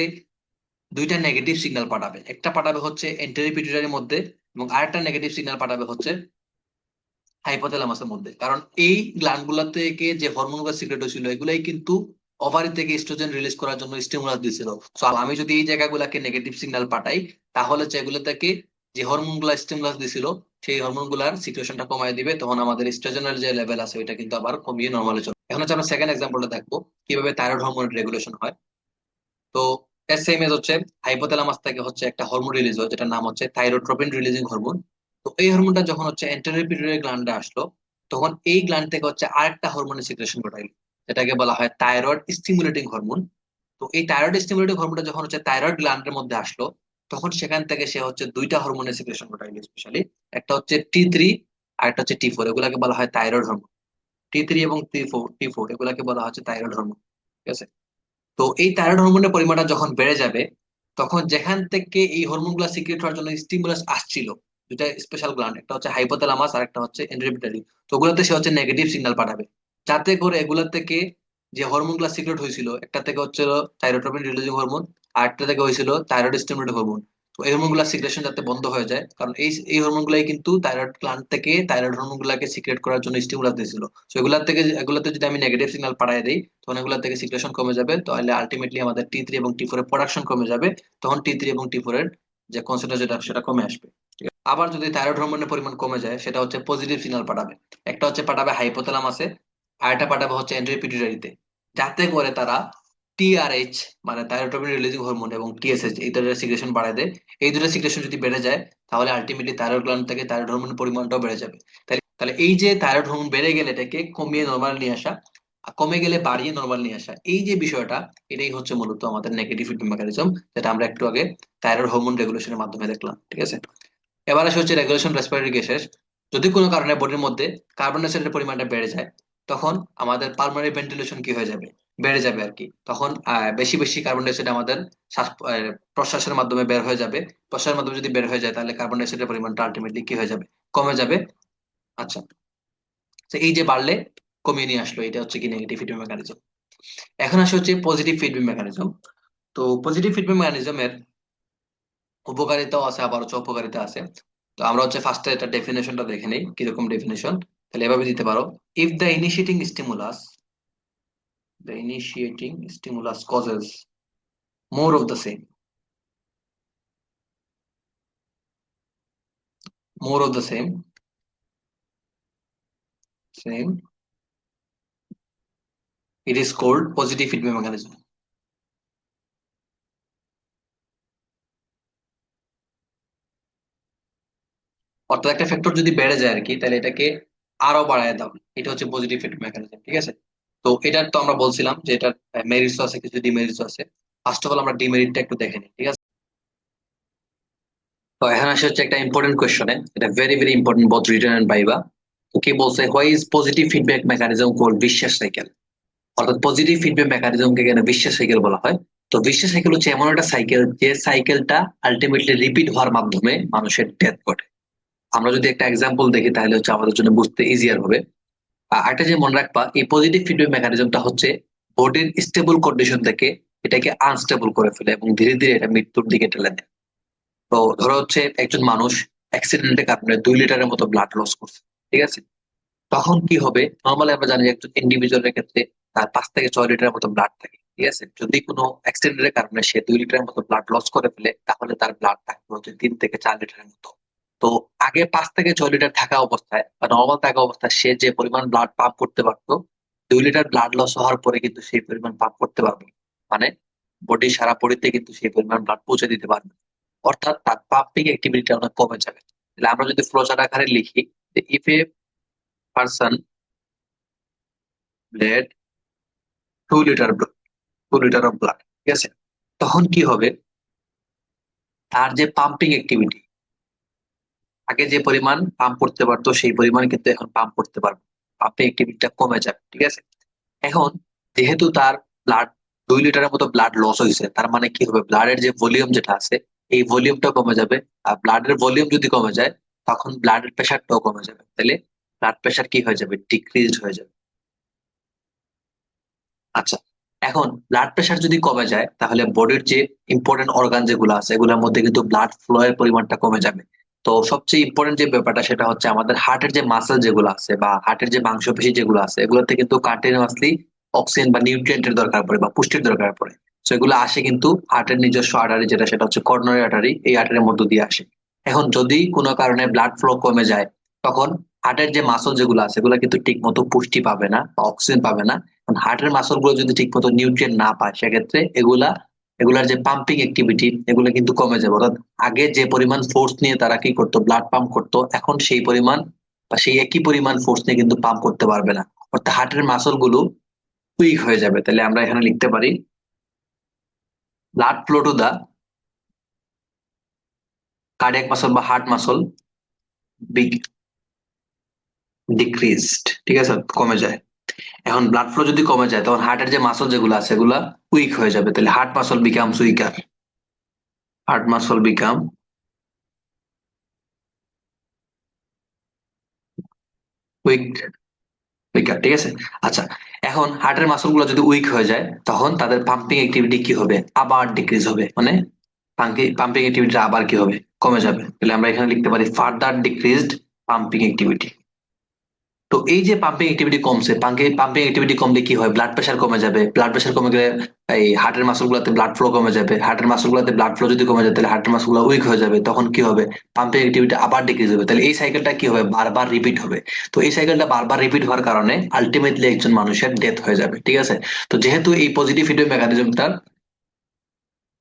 দুইটা নেগেটিভ সিগন্যাল পাঠাবে, একটা পাঠাবে হচ্ছে এন্টেরিয়র পিটুইটারির মধ্যে, এবং আরেকটা নেগেটিভ সিগন্যাল পাঠাবে হচ্ছে হাইপোথ্যালামাসের মধ্যে। কারণ এই গ্ল্যান্ড গুলা থেকে যে হরমোন গুলো সিক্রেট হয়েছিল এগুলাই কিন্তু ওভারি থেকে এস্ট্রোজেন রিলিজ করার জন্য স্টিমুলাস দিছিল। সো আমি যদি এই জায়গাগুলোকে নেগেটিভ সিগন্যাল পাঠাই, তাহলে যেগুলো থেকে যে হরমোন গুলা স্টিমুলাস দিছিল সেই হরমোন গুলার সিচুয়েশনটা কমায় দিবে, তখন আমাদের এস্ট্রোজেনের যে লেভেল আছে ওইটা কিন্তু আবার কমিয়ে নর্মালে চলে। এখন হচ্ছে আমরা সেকেন্ড এক্সাম্পলটা দেখবো কিভাবে থাইরয়েড হরমোন রেগুলেশন হয়। তো সেম এজ হচ্ছে হাইপোথ্যালামাস থেকে হচ্ছে একটা হরমোন রিলিজ হয় যেটার নাম হচ্ছে থাইরোট্রপিন রিলিজিং হরমোন। তো এই হরমোনটা যখন হচ্ছে এন্টেরিয়র পিটুইটারি গ্ল্যান্ডে আসলো, তখন এই গ্ল্যান্ড থেকে হচ্ছে আরেকটা হরমোনের সিক্রেশন ঘটাইলো, যেটাকে বলা হয় থাইরয়েড স্টিমুলেটিং হরমোন। তো এই থাইরয়েড স্টিমুলেটিং হরমোনটা যখন হচ্ছে থাইরয়েড গ্ল্যান্ডের মধ্যে আসলো, তখন সেখান থেকে সে হচ্ছে দুইটা হরমোনের সিক্রেশন ঘটাইলো স্পেশালি, একটা হচ্ছে T3 আর একটা হচ্ছে T4, এগুলাকে বলা হয় থাইরয়েড হরমোন। T3 এবং টি ফোর এগুলাকে বলা হচ্ছে থাইরয়েড হরমোন, ঠিক আছে। তো এই থাইরয়েড হরমোনের পরিমাণটা যখন বেড়ে যাবে, তখন যেখান থেকে এই হরমোন গুলা সিক্রেট হওয়ার জন্য স্টিমুলাস আসছিল, দুটা স্পেশাল গ্ল্যান্ড, একটা হচ্ছে হাইপোথ্যালামাস আর একটা হচ্ছে এন্টেরিয়র, তো ওগুলোতে সে হচ্ছে নেগেটিভ সিগন্যাল পাঠাবে, যাতে করে এগুলা থেকে যে হরমোন গুলা সিক্রেট হয়েছিল, একটা থেকে হচ্ছিল থাইরোট্রপিন রিলিজিং হরমোন, আর একটা থেকে হয়েছিল থাইরয়েড স্টিমুলেটিং হরমোন। তো এই হরমোন গুলা সিক্রেশন যাতে বন্ধ হয়ে যায়, কারণ এই হরমোন গুলাই কিন্তু থাইরয়েড গ্ল্যান্ড থেকে থাইরয়েড হরমোন গুলাকে সিক্রেট করার জন্য স্টিমুলাস দিয়েছিল। তো এগুলাতে যদি আমি নেগেটিভ সিগন্যাল পাঠিয়ে দিই, তখন এগুলা থেকে সিক্রেশন কমে যাবে, তাহলে আলটিমেটলি আমাদের T3 এবং T4 এর প্রোডাকশন কমে যাবে, তখন T3 এবং T4 এর যে কনসেন্ট্রেশন যেটা সেটা কমে আসবে। আবার যদি থাইরয়েড হরমোনের পরিমাণ কমে যায়, সেটা হচ্ছে পজিটিভ সিগন্যাল পাঠাবে, একটা হচ্ছে পাঠাবে হাইপোথ্যালামাসে, আর একটা পাঠাবে হচ্ছে এন্টেরিয়র পিটুইটারিতে, যাতে করে তারা টিআরএইচ মানে থাইরয়েড রিলিজিং হরমোন এবং টিএসএইচ এই দুটো সিক্রেশন বাড়ায় দেয়। এই দুটো সিক্রেশন যদি বেড়ে যায় তাহলে আলটিমেটলি থাইরয়েড গ্ল্যান্ড থেকে থাইরয়েড হরমোনের পরিমাণটাও বেড়ে যাবে। তাহলে এই যে থাইরয়েড হরমোন বেড়ে গেলে এটাকে কমিয়ে নর্মাল নিয়ে আসা, আর কমে গেলে বাড়িয়ে নর্মাল নিয়ে আসা, এই যে বিষয়টা, এটাই হচ্ছে মূলত আমাদের নেগেটিভ ফিডব্যাক মেকানিজম, যেটা আমরা একটু আগে থাইরয়েড হরমোন রেগুলেশনের মাধ্যমে দেখলাম। ঠিক আছে, এবার আসে হচ্ছে রেগুলেশন রেসপিরেটরি গ্যাসের। যদি কোনো কারণে বডির মধ্যে কার্বন ডাইঅক্সাইডের পরিমাণটা বেড়ে যায়, তখন আমাদের পালমোনারি ভেন্টিলেশন কি হয়ে যাবে, বেড়ে যাবে আর কি। তখন বেশি বেশি কার্বন ডাইঅক্সাইড আমাদের শ্বাস প্রশ্বাসের মাধ্যমে বের হয়ে যাবে। প্রশ্বাসের মাধ্যমে যদি বের হয়ে যায় তাহলে কার্বন ডাইঅক্সাইডের পরিমাণটা আলটিমেটলি কি হয়ে যাবে, কমে যাবে। আচ্ছা, তো এই যে বাড়লে কমিয়ে নিয়ে আসলো, এটা হচ্ছে কি নেগেটিভ ফিডব্যাক মেকানিজম। এখন আসে হচ্ছে পজিটিভ ফিডব্যাক মেকানিজম। তো পজিটিভ ফিডব্যাক মেকানিজমের উপকারিতাও আছে, আবার হচ্ছে অপকারিতা আছে। তো আমরা হচ্ছে ফার্স্টে এটা ডেফিনেশনটা দেখে নেই কিরকম ডেফিনেশন। তাহলে এভাবে দিতে পারো: if the initiating stimulus causes more of the same, more of the same, it is called positive feedback mechanism. অর্থাৎ একটা ফ্যাক্টর যদি বেড়ে যায় আর কি, তাহলে এটাকে আরো বাড়ায় দাও, এটা হচ্ছে পজিটিভ ফিডব্যাক মেকানিজম। ঠিক আছে, তো এটার তো আমরা বলছিলাম যে এটার মেরিটস আছে, কিছু ডিমেরিটস আছে। ফার্স্ট অফ অল আমরা ডিমেরিটটা একটু দেখে নিই। ঠিক আছে, তো এখন আসে হচ্ছে একটা ইম্পর্টেন্ট কোয়েশ্চনে, এটা very very important both written and viva. তো কি বলছে, why is positive feedback mechanism called বিশ্বাস সাইকেল? অর্থাৎ পজিটিভ ফিডব্যাক মেকানিজমকে কেন বিশ্বাস সাইকেল বলা হয়? তো বিশ্বাস সাইকেল হচ্ছে এমন একটা সাইকেল, যে সাইকেলটা আলটিমেটলি রিপিট হওয়ার মাধ্যমে মানুষের ডেথ ঘটে। আমরা যদি একটা এক্সাম্পল দেখি তাহলে হচ্ছে আমাদের জন্য বুঝতে ইজিয়ার হবে। একটা যে মনে রাখবা, এই পজিটিভ ফিডব্যাক মেকানিজমটা হচ্ছে বডির স্টেবল কন্ডিশন থেকে এটাকে আনস্টেবল করে ফেলে এবং ধীরে ধীরে এটা মৃত্যুর দিকে ঠেলে দেয়। তো ধরো হচ্ছে একজন মানুষ অ্যাক্সিডেন্টের কারণে 2 লিটারের মতো ব্লাড লস করছে। ঠিক আছে, তখন কি হবে, নর্মালি আমরা জানি যে একজন ইন্ডিভিজুয়ালের ক্ষেত্রে তার 5 থেকে 6 লিটারের মতো ব্লাড থাকে। ঠিক আছে, যদি কোনো অ্যাক্সিডেন্টের কারণে সে 2 লিটারের মতো ব্লাড লস করে ফেলে তাহলে তার ব্লাড থাকবে হচ্ছে 3 থেকে 4 লিটারের মতো। তো আগে 5 থেকে 6 লিটার থাকা অবস্থায় বা নর্মাল থাকা অবস্থায় সে যে পরিমাণ ব্লাড পাম্প করতে পারতো, 2 লিটার ব্লাড লস হওয়ার পরে কিন্তু সেই পরিমাণ পাম্প করতে পারবে না। মানে বডি সারা বডিতে কিন্তু সেই পরিমাণ ব্লাড পৌঁছে দিতে পারবে না। অর্থাৎ তার পাম্পিং অ্যাক্টিভিটি অনেক কমে যাবে। তাহলে আমরা যদি ফ্লোচার্ট আকারে লিখি, if a person blade 2 litre, 2 litre of blood, ঠিক আছে, তখন কি হবে, তার যে পাম্পিং অ্যাক্টিভিটি, আগে যে পরিমাণ পাম্প করতে পারতো সেই পরিমাণ কিন্তু এখন পাম্প করতে পারবে, পাম্পিং অ্যাক্টিভিটিটা কমে যাবে। ঠিক আছে, এখন যেহেতু তার ব্লাড 2 লিটারের মতো ব্লাড লস হয়েছে, তার মানে কি হবে, ব্লাডের যে ভলিউম যেটা আছে এই ভলিউমটা কমে যাবে। আর ব্লাডের ভলিউম যদি কমে যায় তখন ব্লাডের প্রেশারটাও কমে যাবে। তাহলে ব্লাড প্রেশার কি হয়ে যাবে, ডিক্রিজ হয়ে যাবে। আচ্ছা, এখন ব্লাড প্রেশার যদি কমে যায় তাহলে বডির যে ইম্পর্টেন্ট অর্গান যেগুলো আছে এগুলোর মধ্যে কিন্তু ব্লাড ফ্লো এর পরিমাণটা কমে যাবে। তো সবচেয়ে ইম্পর্টেন্ট যে ব্যাপারটা সেটা হচ্ছে আমাদের হার্টের যে মাসেল যেগুলো আছে বা হার্টের যে মাংসপেশি যেগুলো আছে এগুলোতে কিন্তু কন্টিনিউয়াসলি অক্সিজেন বা নিউট্রিয়েন্টের দরকার পড়ে বা পুষ্টির দরকার পড়ে। তো এগুলো আসে কিন্তু হার্টের নিজস্ব আর্টারি, যেটা সেটা হচ্ছে করোনারি আর্টারি, এই আর্টারির মধ্য দিয়ে আসে। এখন যদি কোনো কারণে ব্লাড ফ্লো কমে যায় তখন হার্টের যে মাসল যেগুলো আছে এগুলো কিন্তু ঠিক মতো পুষ্টি পাবে না বা অক্সিজেন পাবে না। হার্টের মাসল গুলো যদি ঠিক মতো নিউট্রিয়েন্ট না পায় সেক্ষেত্রে এগুলার যে পাম্পিং অ্যাক্টিভিটি এগুলো কিন্তু কমে যাবে। অর্থাৎ আগে যে পরিমাণ ফোর্স নিয়ে তারা কি করতো, ব্লাড পাম্প করতো, এখন সেই পরিমাণ বা সেই একই পরিমাণ ফোর্স নিয়ে কিন্তু পাম্প করতে পারবে না। অর্থাৎ হার্টের মাসল গুলো উইক হয়ে যাবে। তাহলে আমরা এখানে লিখতে পারি blood flow to the cardiac muscle বা হার্ট মাসল বিগ ডিক্রিজড। ঠিক আছে, কমে যায়। এখন ব্লাড ফ্লো যদি কমে যায় তখন হার্টের যে মাসল যেগুলো আছে এগুলা উইক হয়ে যাবে। তাহলে heart muscle becomes weaker, heart muscle become weak, weaker. ঠিক আছে, আচ্ছা, এখন হার্টের মাসল গুলো যদি উইক হয়ে যায় তখন তাদের পাম্পিং অ্যাক্টিভিটি কি হবে, আবার ডিক্রিজ হবে। মানে পাম্পিং অ্যাক্টিভিটি আবার কি হবে, কমে যাবে। তাহলে আমরা এখানে লিখতে পারি ফার্দার ডিক্রিজড পাম্পিং অ্যাক্টিভিটি। তো এই যে পাম্পিং অ্যাক্টিভিটি কমছে, পাম্পিং অ্যাক্টিভিটি কমলে কি হয়, ব্লাড প্রেশার কমে যাবে, ব্লাড প্রেশার কমে গেলে এই হার্টের মাসল গুলাতে ব্লাড ফ্লো কমে যাবে, হার্টের মাসল গুলাতে ব্লাড ফ্লো যদি কমে যায় তাহলে হার্টের মাসল গুলো উইক হয়ে যাবে, তখন কি হবে, পাম্পিং অ্যাক্টিভিটি আবার ডিক্রিজ হবে, তাহলে এই সাইকেলটা কি হবে, বারবার রিপিট হবে। তো এই সাইকেলটা বারবার রিপিট হওয়ার কারণে আলটিমেটলি একজন মানুষের ডেথ হয়ে যাবে, ঠিক আছে। তো যেহেতু এই পজিটিভ ফিডব্যাক মেকানিজমটা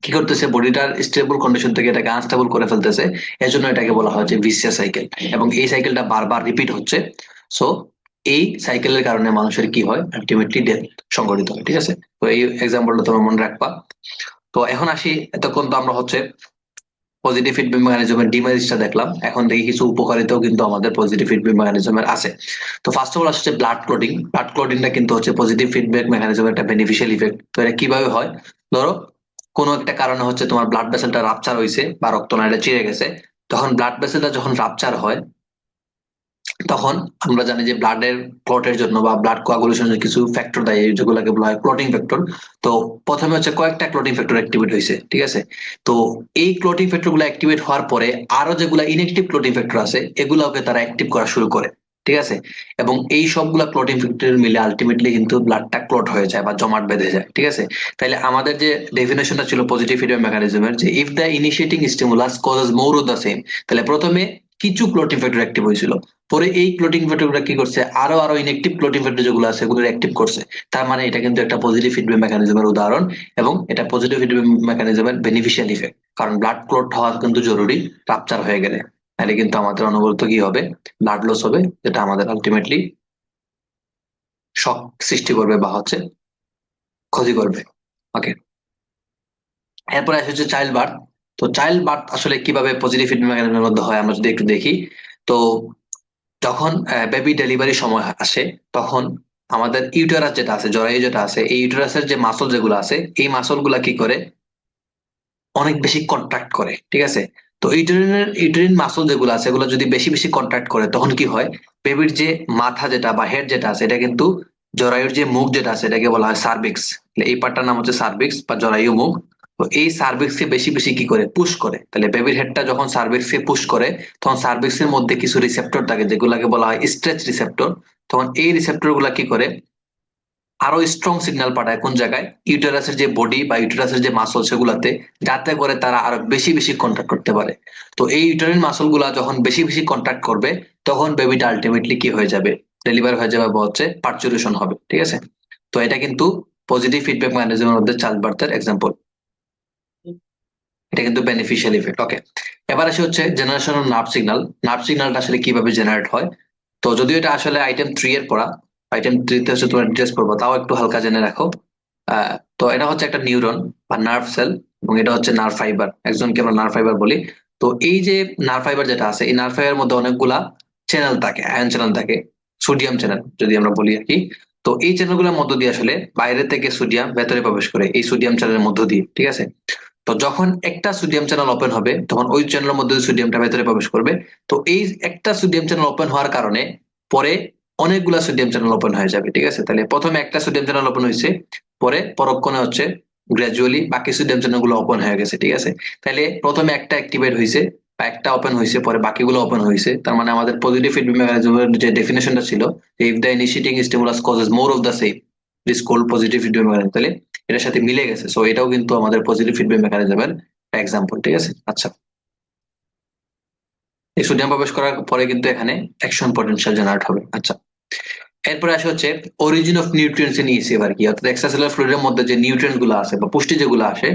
কি করতেছে, বডিটার স্টেবল কন্ডিশন থেকে এটাকে আনস্টেবল করে ফেলতেছে, এজন্য এটাকে বলা হয় যে ভিসিয়াস সাইকেল, এবং এই সাইকেলটা বারবার রিপিট হচ্ছে। সো এই সাইকেলের কারণে মানুষের কি হয়, আলটিমেটলি ডেথ সংঘটিত হয়, ঠিক আছে। তো এই এক্সাম্পলটা তোমরা মনে রাখবা। তো এখন আসি, এতক্ষণ তো আমরা হচ্ছে পজিটিভ ফিডব্যাক মেকানিজমের ডিমেরিটসটা দেখলাম, এখন দেখি কিছু উপকারিতাও কিন্তু আমাদের পজিটিভ ফিডব্যাক মেকানিজমের আছে। তো ফার্স্ট অফ অল আসছে ব্লাড ক্লটিং। ব্লাড ক্লটিংটা কিন্তু হচ্ছে পজিটিভ ফিডব্যাক মেকানিজমের একটা বেনিফিশিয়াল ইফেক্ট। তো এটা কিভাবে হয়, ধরো কোনো একটা কারণে হচ্ছে তোমার ব্লাড ভেসেলটা রাপচার হয়েছে বা রক্তনালীটা চিড়ে গেছে, তখন ব্লাড ভেসেলটা যখন রাপচার হয় তখন আমরা জানি যে ব্লাডের ক্লটের জন্য বা ব্লাড কোয়াগুলেশনের কিছু ফ্যাক্টর দেয় যেগুলোকে বলা হয় ক্লটিং ফ্যাক্টর। তো প্রথমে হচ্ছে কয়েকটা ক্লটিং ফ্যাক্টর অ্যাক্টিভেট হয়েছে, ঠিক আছে। তো এই ক্লটিং ফ্যাক্টর গুলো অ্যাক্টিভেট হওয়ার পরে আরো যেগুলা ইনএক্টিভ ক্লটিং ফ্যাক্টর আছে এগুলোকে তারা অ্যাক্টিভ করা শুরু করে, ঠিক আছে। এবং এই সবগুলা ক্লটিং ফ্যাক্টর মিলে আলটিমেটলি কিন্তু ব্লাডটা ক্লট হয়ে যায় বা জমাট বেঁধে যায়, ঠিক আছে। তাহলে আমাদের যে ডেফিনেশনটা ছিল পজিটিভ ফিডব্যাক মেকানিজমের, যে if the initiating stimulus causes more of the same, তাহলে প্রথমে কিছু ক্লটিং ফ্যাক্টর অ্যাক্টিভ হয়েছিল, পরে এই ক্লোটিং ফ্যাক্টরগুলো কি করছে, আরো আরো ইনএক্টিভ ক্লোটিং ফ্যাক্টর যেগুলো আছে সেগুলো অ্যাক্টিভ করছে। তার মানে এটা কিন্তু একটা পজিটিভ ফিডব্যাক মেকানিজমের উদাহরণ, এবং এটা পজিটিভ ফিডব্যাক মেকানিজমের বেনিফিশিয়াল ইফেক্ট, কারণ ব্লাড ক্লট হওয়া কিন্তু জরুরি, রাপচার হয়ে গেলে তাহলে কিন্তু আমাদের অনবরত কি হবে, ব্লাড লস হবে, যেটা আমাদের আলটিমেটলি শক সৃষ্টি করবে বা হচ্ছে ক্ষতি করবে। ওকে, এরপরে আসে হচ্ছে চাইল্ড বার্থ। তো চাইল্ড বার্থ আসলে কিভাবে পজিটিভ ফিডব্যাক মেকানিজমের মধ্যে হয় আমরা যদি একটু দেখি। তো যখন বেবি ডেলিভারি সময় আসে তখন আমাদের ইউটেরাস যেটা আছে, জরায়ু যেটা আছে, এই ইউটেরাসের যে মাসল যেগুলো আছে এই মাসল গুলা কি করে, অনেক বেশি কন্ট্রাক্ট করে, ঠিক আছে। তো ইউটেরিন মাসল যেগুলো আছে এগুলো যদি বেশি বেশি কন্ট্রাক্ট করে তখন কি হয়, বেবির যে মাথা যেটা বা হেড যেটা আছে এটা কিন্তু জরায়ুর যে মুখ যেটা আছে এটাকে বলা হয় সার্ভিক্স, এই পার্টটার নাম হচ্ছে সার্ভিক্স বা জরায়ু মুখ। তো এই সার্ভিক্স কে বেশি বেশি কি করে, পুশ করে, তাহলে বেবির হেডটা যখন সার্ভিক্স কে পুশ করে তখন সার্ভিক্স এর মধ্যে কিছু রিসেপ্টর থাকে যেগুলোকে বলা হয় স্ট্রেচ রিসেপ্টর। তখন এই রিসেপ্টর গুলা কি করে, আরো স্ট্রং সিগন্যাল পাঠায় কোন জায়গায়, ইউটেরাসের যে বডি বা ইউটেরাসের যে মাসল সেগুলাতে, যাতে করে তারা আরো বেশি বেশি কন্ট্রাক্ট করতে পারে। তো এই ইউটেরিন মাসল গুলা যখন বেশি বেশি কন্ট্রাক্ট করবে তখন বেবিটা আলটিমেটলি কি হয়ে যাবে, ডেলিভার হয়ে যাবে বা হচ্ছে পার্চুরেশন হবে, ঠিক আছে। তো এটা কিন্তু পজিটিভ ফিডব্যাক মেকানিজমের মধ্যে চাইল্ড বার্থের এক্সাম্পল, এটা কিন্তু বেনিফিশিয়াল ইফেক্ট। ওকে, এবার আসে হচ্ছে generation of nerve signal. Nerve সিগন্যালটা আসলে কিভাবে জেনারেট হয়, তো যদিও এটা আসলে আইটেম 3 এর পড়া, আইটেম 3 তে হচ্ছে তোমার ডিটেলস পড়বো, তাও একটু হালকা জেনে রাখো। তো এটা হচ্ছে একটা নিউরন বা নার্ভ সেল, এবং এটা হচ্ছে নার্ভ ফাইবার, একজনকে আমরা নার্ভ ফাইবার বলি। তো এই যে নার্ভ ফাইবার যেটা আছে এই নার্ভ ফাইবার মধ্যে অনেকগুলা চ্যানেল থাকে, আয়ন চ্যানেল থাকে, সোডিয়াম চ্যানেল যদি আমরা বলি আর কি। তো এই চ্যানেলগুলোর মধ্য দিয়ে আসলে বাইরে থেকে সোডিয়াম ভেতরে প্রবেশ করে এই সোডিয়াম চ্যানেলের মধ্য দিয়ে, ঠিক আছে। তো যখন একটা সোডিয়াম চ্যানেল ওপেন হবে তখন ওই চ্যানেলের মধ্যে সোডিয়ামটা ভেতরে প্রবেশ করবে। তো এই একটা সোডিয়াম চ্যানেল ওপেন হওয়ার কারণে পরে অনেকগুলা সোডিয়াম চ্যানেল ওপেন হয়ে যাবে, ঠিক আছে। তাহলে প্রথমে একটা সোডিয়াম চ্যানেল ওপেন হয়েছে, পরে পরক্ষণে হচ্ছে গ্রাজুয়ালি বাকি সোডিয়াম চ্যানেল গুলো ওপেন হয়ে গেছে, ঠিক আছে। তাহলে প্রথমে একটা অ্যাক্টিভেট হয়েছে বা একটা ওপেন হয়েছে, পরে বাকিগুলো ওপেন হয়েছে, তার মানে আমাদের পজিটিভ ফিডব্যাক মেকানিজমের যে ডেফিনেশনটা ছিল, if the initiating stimulus causes more of the same, it is called positive feedback mechanism, তাহলে এটার সাথে মিলে গেছে। সো এটাও কিন্তু আমাদের পজিটিভ ফিডব্যাক মেকানিজমের এক্সাম্পল, ঠিক আছে। আচ্ছা, এই সোডিয়াম প্রবেশ করার পরে কিন্তু এখানে অ্যাকশন পটেনশিয়াল জেনারেট হবে। আচ্ছা, এরপরে আসে হচ্ছে origin of nutrients in ECF আর কি, অর্থাৎ এক্সট্রাসেলুলার ফ্লুইডের মধ্যে যে নিউট্রিয়েন্ট গুলো আছে বা পুষ্টি যেগুলো আসে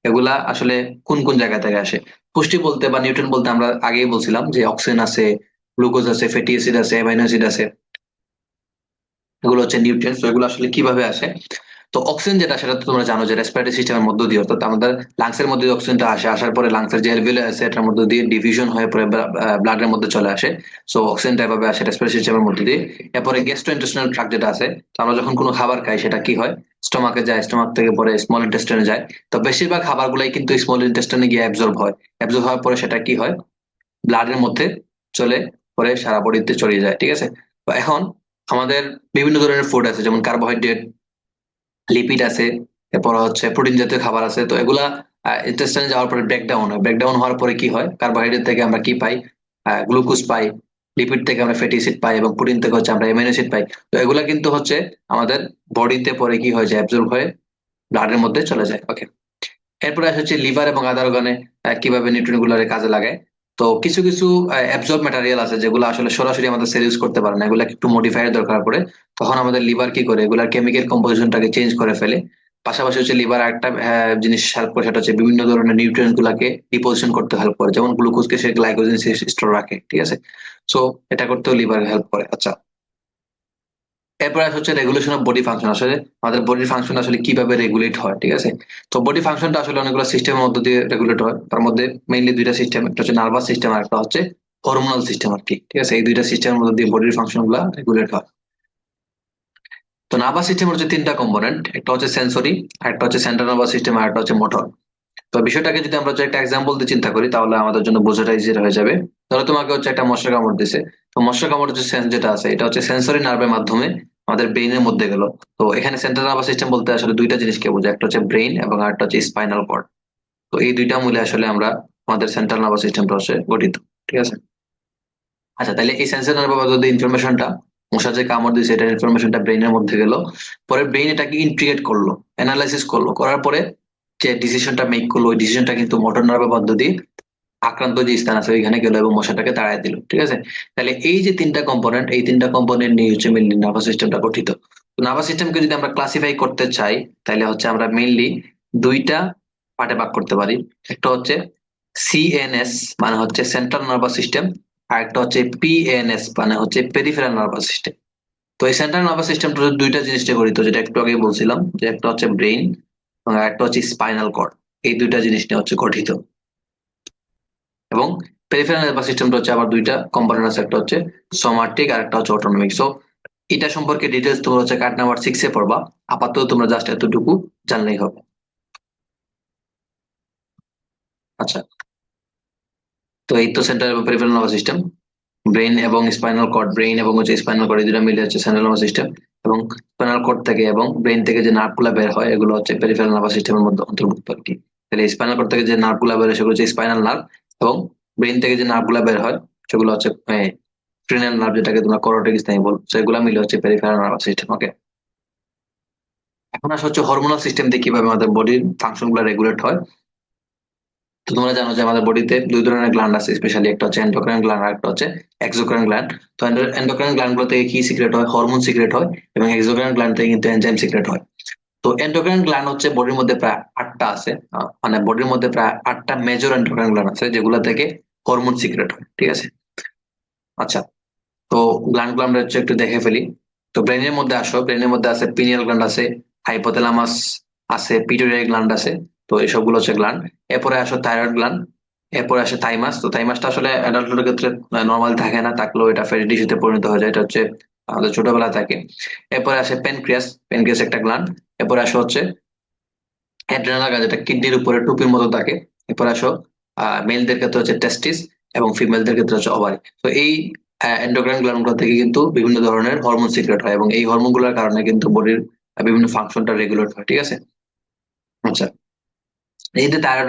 এগুলা আসলে কোন কোন জায়গা থেকে আসে। পুষ্টি বলতে বা নিউট্রিয়েন্ট বলতে আমরা আগেই বলছিলাম যে অক্সিজেন আছে, গ্লুকোজ আছে, ফ্যাটি অ্যাসিড আছে, অ্যামাইনো অ্যাসিড আছে, এগুলো হচ্ছে নিউট্রিয়েন্টস। এগুলো আসলে কিভাবে আসে, তো অক্সিজেন যেটা সেটা তো তোমরা জানো যে রেসপিরেটরি সিস্টেমের মধ্য দিয়ে, অর্থাৎ আমাদের লাংস এর মধ্যে অক্সিজেনটা আসে, আসার পরে লাংসের যে অ্যালভিওলাই আছে এটার মধ্যে দিয়ে ডিভিশন হয়ে পরে ব্লাডের মধ্যে চলে আসে। সো অক্সিজেনটা এভাবে আসে রেসপিরেটরি সিস্টেমের মধ্যে দিয়ে। এরপরে গ্যাস্ট্রোইন্টেস্টিনাল ট্রাক্ট যেটা আছে, তো আমরা যখন কোনো খাবার খাই সেটা কি হয়, স্টোমাকে যায়, স্টোমাক থেকে পরে স্মল ইন্টেস্টাইনে যায়। তো বেশিরভাগ খাবারগুলাই কিন্তু স্মল ইন্টেস্টাইনে গিয়ে অ্যাবজর্ব হয়, অ্যাবজর্ব হওয়ার পরে সেটা কি হয়, ব্লাডের মধ্যে চলে পরে সারা বডিতে ছড়িয়ে যায়, ঠিক আছে। তো এখন আমাদের বিভিন্ন ধরনের ফুড আছে, যেমন কার্বোহাইড্রেট, লিপিড আছে, এরপর হচ্ছে প্রোটিন জাতীয় খাবার আছে। তো এগুলা ইন্টেস্টাইনে যাওয়ার পরে ব্রেকডাউন হয়, ব্রেকডাউন হওয়ার পরে কি হয়, কার্বোহাইড্রেট থেকে আমরা কি পাই, গ্লুকোজ পাই, লিপিড থেকে আমরা ফ্যাটি অ্যাসিড পাই এবং প্রোটিন থেকে হচ্ছে আমরা অ্যামিনো অ্যাসিড পাই। তো এগুলা কিন্তু হচ্ছে আমাদের বডিতে পরে কি হয়ে যায়, অ্যাবজর্ব হয়ে ব্লাডের মধ্যে চলে যায়। ওকে, এরপরে আসে হচ্ছে লিভার এবং আদার অর্গানে কিভাবে নিউট্রিয়েন্ট গুলো কাজে লাগায়। তো কিছু কিছু অ্যাবজর্ব ম্যাটেরিয়াল আছে যেগুলো আসলে সরাসরি আমাদের সেল ইউজ করতে পারে না, এগুলো একটু মডিফায়ার দরকার পড়ে। তখন আমাদের লিভার কি করে, এগুলার কেমিক্যাল কম্পোজিশনটাকে চেঞ্জ করে ফেলে। পাশাপাশি হচ্ছে লিভার একটা জিনিস হেল্প করে, সেটা হচ্ছে বিভিন্ন ধরনের নিউট্রিয়েন্ট গুলাকে ডিপোজিশন করতে হেল্প করে, যেমন গ্লুকোজকে সে গ্লাইকোজেন স্টোর রাখে, ঠিক আছে। সো এটা করতেও লিভার হেল্প করে। আচ্ছা, এরপরে হচ্ছে রেগুলেশন অফ বডি ফাংশন। আসলে আমাদের বডির ফাংশন আসলে কিভাবে রেগুলেট হয়, ঠিক আছে। তো বডি ফাংশনটা আসলে অনেকগুলো সিস্টেমের মধ্যে দিয়ে রেগুলেট হয়। তার মধ্যে মেইনলি দুইটা সিস্টেম, একটা হচ্ছে নার্ভাস সিস্টেম আর একটা হচ্ছে হরমোনাল সিস্টেম আর কি, ঠিক আছে। এই দুইটা সিস্টেমের মধ্যে দিয়ে বডির ফাংশন গুলা রেগুলেট হয়। তো নার্ভাস সিস্টেম হচ্ছে তিনটা কম্পোনেন্ট, একটা হচ্ছে সেন্সরি, একটা হচ্ছে সেন্ট্রাল নার্ভাস সিস্টেম, আর একটা হচ্ছে মোটর। তো বিষয়টাকে যদি আমরা হচ্ছে একটা এক্সাম্পল দিয়ে চিন্তা করি তাহলে আমাদের জন্য বোঝাটা ইজি হয়ে যাবে। ধরো তোমাকে হচ্ছে একটা মশা কামড় দিছে। তো মশা কামড় যে সেন্স যেটা আছে, এটা হচ্ছে সেন্সরি নার্ভের মাধ্যমে আমাদের ব্রেইনের মধ্যে গেল। তো এখানে সেন্ট্রাল নার্ভাস সিস্টেম বলতে আসলে দুইটা জিনিসকে বোঝায়, একটা হচ্ছে ব্রেইন এবং আরেকটা হচ্ছে স্পাইনাল কর্ড। তো এই দুইটা মূলে আসলে আমরা আমাদের সেন্ট্রাল নার্ভাস সিস্টেমটা হচ্ছে গঠিত, ঠিক আছে। আচ্ছা, তাহলে এই সেন্সর নার্ভের যদি ইনফরমেশনটা, মশা যে কামড় দিয়েছে এটার ইনফরমেশনটা ব্রেইনের মধ্যে গেল, পরে ব্রেইন এটাকে ইন্টিগ্রেট করলো, অ্যানালাইসিস করলো, করার পরে যে ডিসিশনটা মেক করলো ওই ডিসিশনটা কিন্তু মোটর নার্ভের মধ্য দিয়ে আক্রান্ত যে স্থান আছে ওইখানে গেল এবং মশাটাকে তাড়ায় দিল, ঠিক আছে। তাহলে এই যে তিনটা কম্পোনেন্ট, এই তিনটা কম্পোনেন্ট নিয়ে হচ্ছে মেনলি নার্ভাস সিস্টেমটা গঠিত। তো নার্ভাস সিস্টেমকে যদি আমরা ক্লাসিফাই করতে চাই তাহলে হচ্ছে আমরা মেইনলি দুইটা পার্টে ভাগ করতে পারি। একটা হচ্ছে সিএনএস, মানে হচ্ছে সেন্ট্রাল নার্ভাস সিস্টেম, আর একটা হচ্ছে পিএনএস মানে হচ্ছে পেরিফেরাল নার্ভাস সিস্টেম। তো এই সেন্ট্রাল নার্ভাস সিস্টেমটা দুইটা জিনিসটা গঠিত, যেটা একটু আগে বলছিলাম, যে একটা হচ্ছে ব্রেইন এবং একটা হচ্ছে স্পাইনাল কর্ড। এই দুইটা জিনিস নিয়ে হচ্ছে গঠিত। এবং পেরিফেরাল নার্ভাস সিস্টেমটা হচ্ছে আবার দুইটা কম্পোনেন্ট আছে, একটা হচ্ছে সোমাটিক আর একটা হচ্ছে অটোনমিক। সো এটা সম্পর্কে ডিটেলস তোমরা হচ্ছে কার্ড নাম্বার 6 এ পড়বা। আপাতত তোমরা জাস্ট এতটুকু জানলেই হবে। আচ্ছা, তো এই তো সেন্ট্রাল এবং পেরিফেরাল নার্ভাস সিস্টেম, ব্রেইন এবং স্পাইনাল কর্ড, ব্রেইন এবং হচ্ছে স্পাইনাল কর্ড এই দুটো মিলে হচ্ছে সেন্ট্রাল নার্ভাস সিস্টেম। এবং স্পাইনাল কর্ড থেকে এবং ব্রেইন থেকে যে নার্ভ গুলা বের হয় এগুলো হচ্ছে পেরিফেরাল নার্ভাস সিস্টেমের মধ্যে অন্তর্ভুক্ত আর কি। তাহলে স্পাইনাল কর্ড থেকে যে নার্ভ গুলা বের হয় সেগুলো হচ্ছে স্পাইনাল নার্ভ, এবং ব্রেইন থেকে যে নার্ভ গুলা বের হয় সেগুলো হচ্ছে ক্রেনিয়াল নার্ভ, যেটাকে তোমরা করোটিক স্নায়ু বল। সেগুলো মিলে হচ্ছে পেরিফেরাল নার্ভাস সিস্টেম। ওকে, এখন আসা হচ্ছে হরমোনাল সিস্টেম দিয়ে কিভাবে আমাদের বডির ফাংশন গুলো রেগুলেট হয়। তো তোমরা জানো যে আমাদের বডিতে দুই ধরনের গ্ল্যান্ড আছে, স্পেশালি একটা হচ্ছে এন্ডোক্রাইন গ্ল্যান্ড আর একটা হচ্ছে এক্সোক্রাইন গ্ল্যান্ড। তো এন্ডোক্রাইন গ্ল্যান্ড গুলো থেকে কি সিক্রেট হয়, হরমোন সিক্রেট হয়, এবং এক্সোক্রাইন গ্ল্যান্ড থেকে কিন্তু এনজাইম সিক্রেট হয়। তো এন্ডোক্রাইন গ্ল্যান্ড হচ্ছে বডির মধ্যে প্রায় 8টা আছে, মানে বডির মধ্যে প্রায় 8টা মেজর এন্ডোক্রাইন গ্ল্যান্ড আছে যেগুলো থেকে হরমোন সিক্রেট হয়, ঠিক আছে। আচ্ছা, তো গ্ল্যান্ড গুলো আমরা হচ্ছে একটু দেখে ফেলি। তো ব্রেনের মধ্যে আসো, ব্রেনের মধ্যে আছে পিনিয়াল গ্ল্যান্ড আছে, হাইপোথ্যালামাস আছে, পিটুইটারি গ্ল্যান্ড আছে। তো এসবগুলো হচ্ছে গ্ল্যান্ড। এরপরে আসো থাইরয়েড গ্ল্যান্ড, এরপরে আসে থাইমাস। তো থাইমাসটা আসলে অ্যাডাল্টের ক্ষেত্রে নর্মাল থাকে না, থাকলেও এটা ফ্যাটি টিস্যুতে পরিণত হয়ে যায়, এটা হচ্ছে আমাদের ছোটবেলা থাকে। এরপরে আসে প্যানক্রিয়াস, প্যানক্রিয়াস একটা গ্ল্যান্ড। এরপরে আসো হচ্ছে অ্যাড্রেনাল গ্ল্যান্ড, যেটা কিডনির উপরে টুপির মতো থাকে। এরপর আসো মেলদের ক্ষেত্রে হচ্ছে টেস্টিস, এবং ফিমেলদের ক্ষেত্রে হচ্ছে ওভারি। তো এই এন্ডোক্রাইন গ্ল্যান্ড গুলো থেকে কিন্তু বিভিন্ন ধরনের হরমোন সিক্রেট হয়, এবং এই হরমোন গুলোর কারণে কিন্তু বডির বিভিন্ন ফাংশনটা রেগুলেট হয়, ঠিক আছে। আচ্ছা, এই যে thyroid,